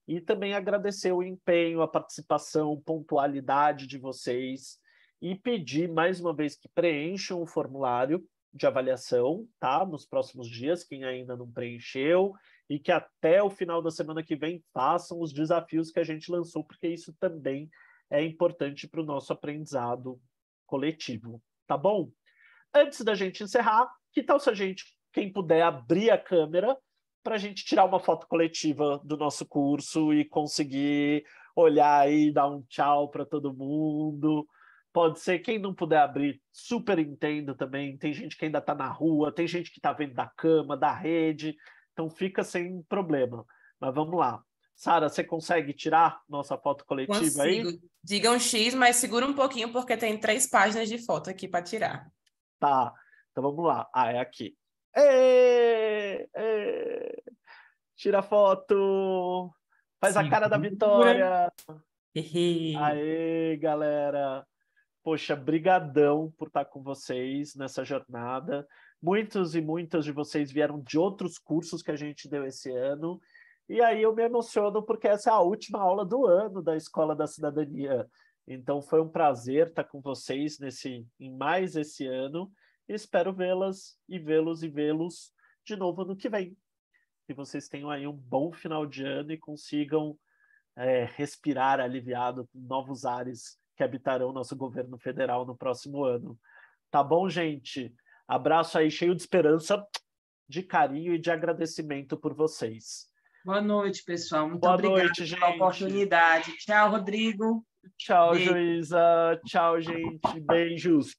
e também agradecer o empenho, a participação, pontualidade de vocês, e pedir mais uma vez que preencham o formulário de avaliação, tá? Nos próximos dias, quem ainda não preencheu, e que até o final da semana que vem façam os desafios que a gente lançou, porque isso também é importante para o nosso aprendizado coletivo, tá bom? Antes da gente encerrar, que tal se a gente, quem puder, abrir a câmera para a gente tirar uma foto coletiva do nosso curso e conseguir olhar aí, dar um tchau para todo mundo. Pode ser, quem não puder abrir, super entendo também. Tem gente que ainda está na rua, tem gente que está vendo da cama, da rede, então fica sem problema. Mas vamos lá. Sara, você consegue tirar nossa foto coletiva aí? Consigo. Diga um X, mas segura um pouquinho, porque tem 3 páginas de foto aqui para tirar. Tá, então vamos lá. É aqui. Tira a foto. Faz a cara da vitória. Aê, galera. Poxa, brigadão por estar com vocês nessa jornada. Muitos e muitas de vocês vieram de outros cursos que a gente deu esse ano. E aí eu me emociono porque essa é a última aula do ano da Escola da Cidadania. Então foi um prazer estar com vocês em mais esse ano. E espero vê-las e vê-los de novo no que vem. Que vocês tenham aí um bom final de ano e consigam respirar aliviado com novos ares que habitarão nosso governo federal no próximo ano. Tá bom, gente? Abraço aí cheio de esperança, de carinho e de agradecimento por vocês. Boa noite, pessoal. Muito Boa obrigada noite, pela gente. oportunidade. Tchau, Rodrigo. Tchau, Beijo. Joísa. Tchau, gente. Beijos.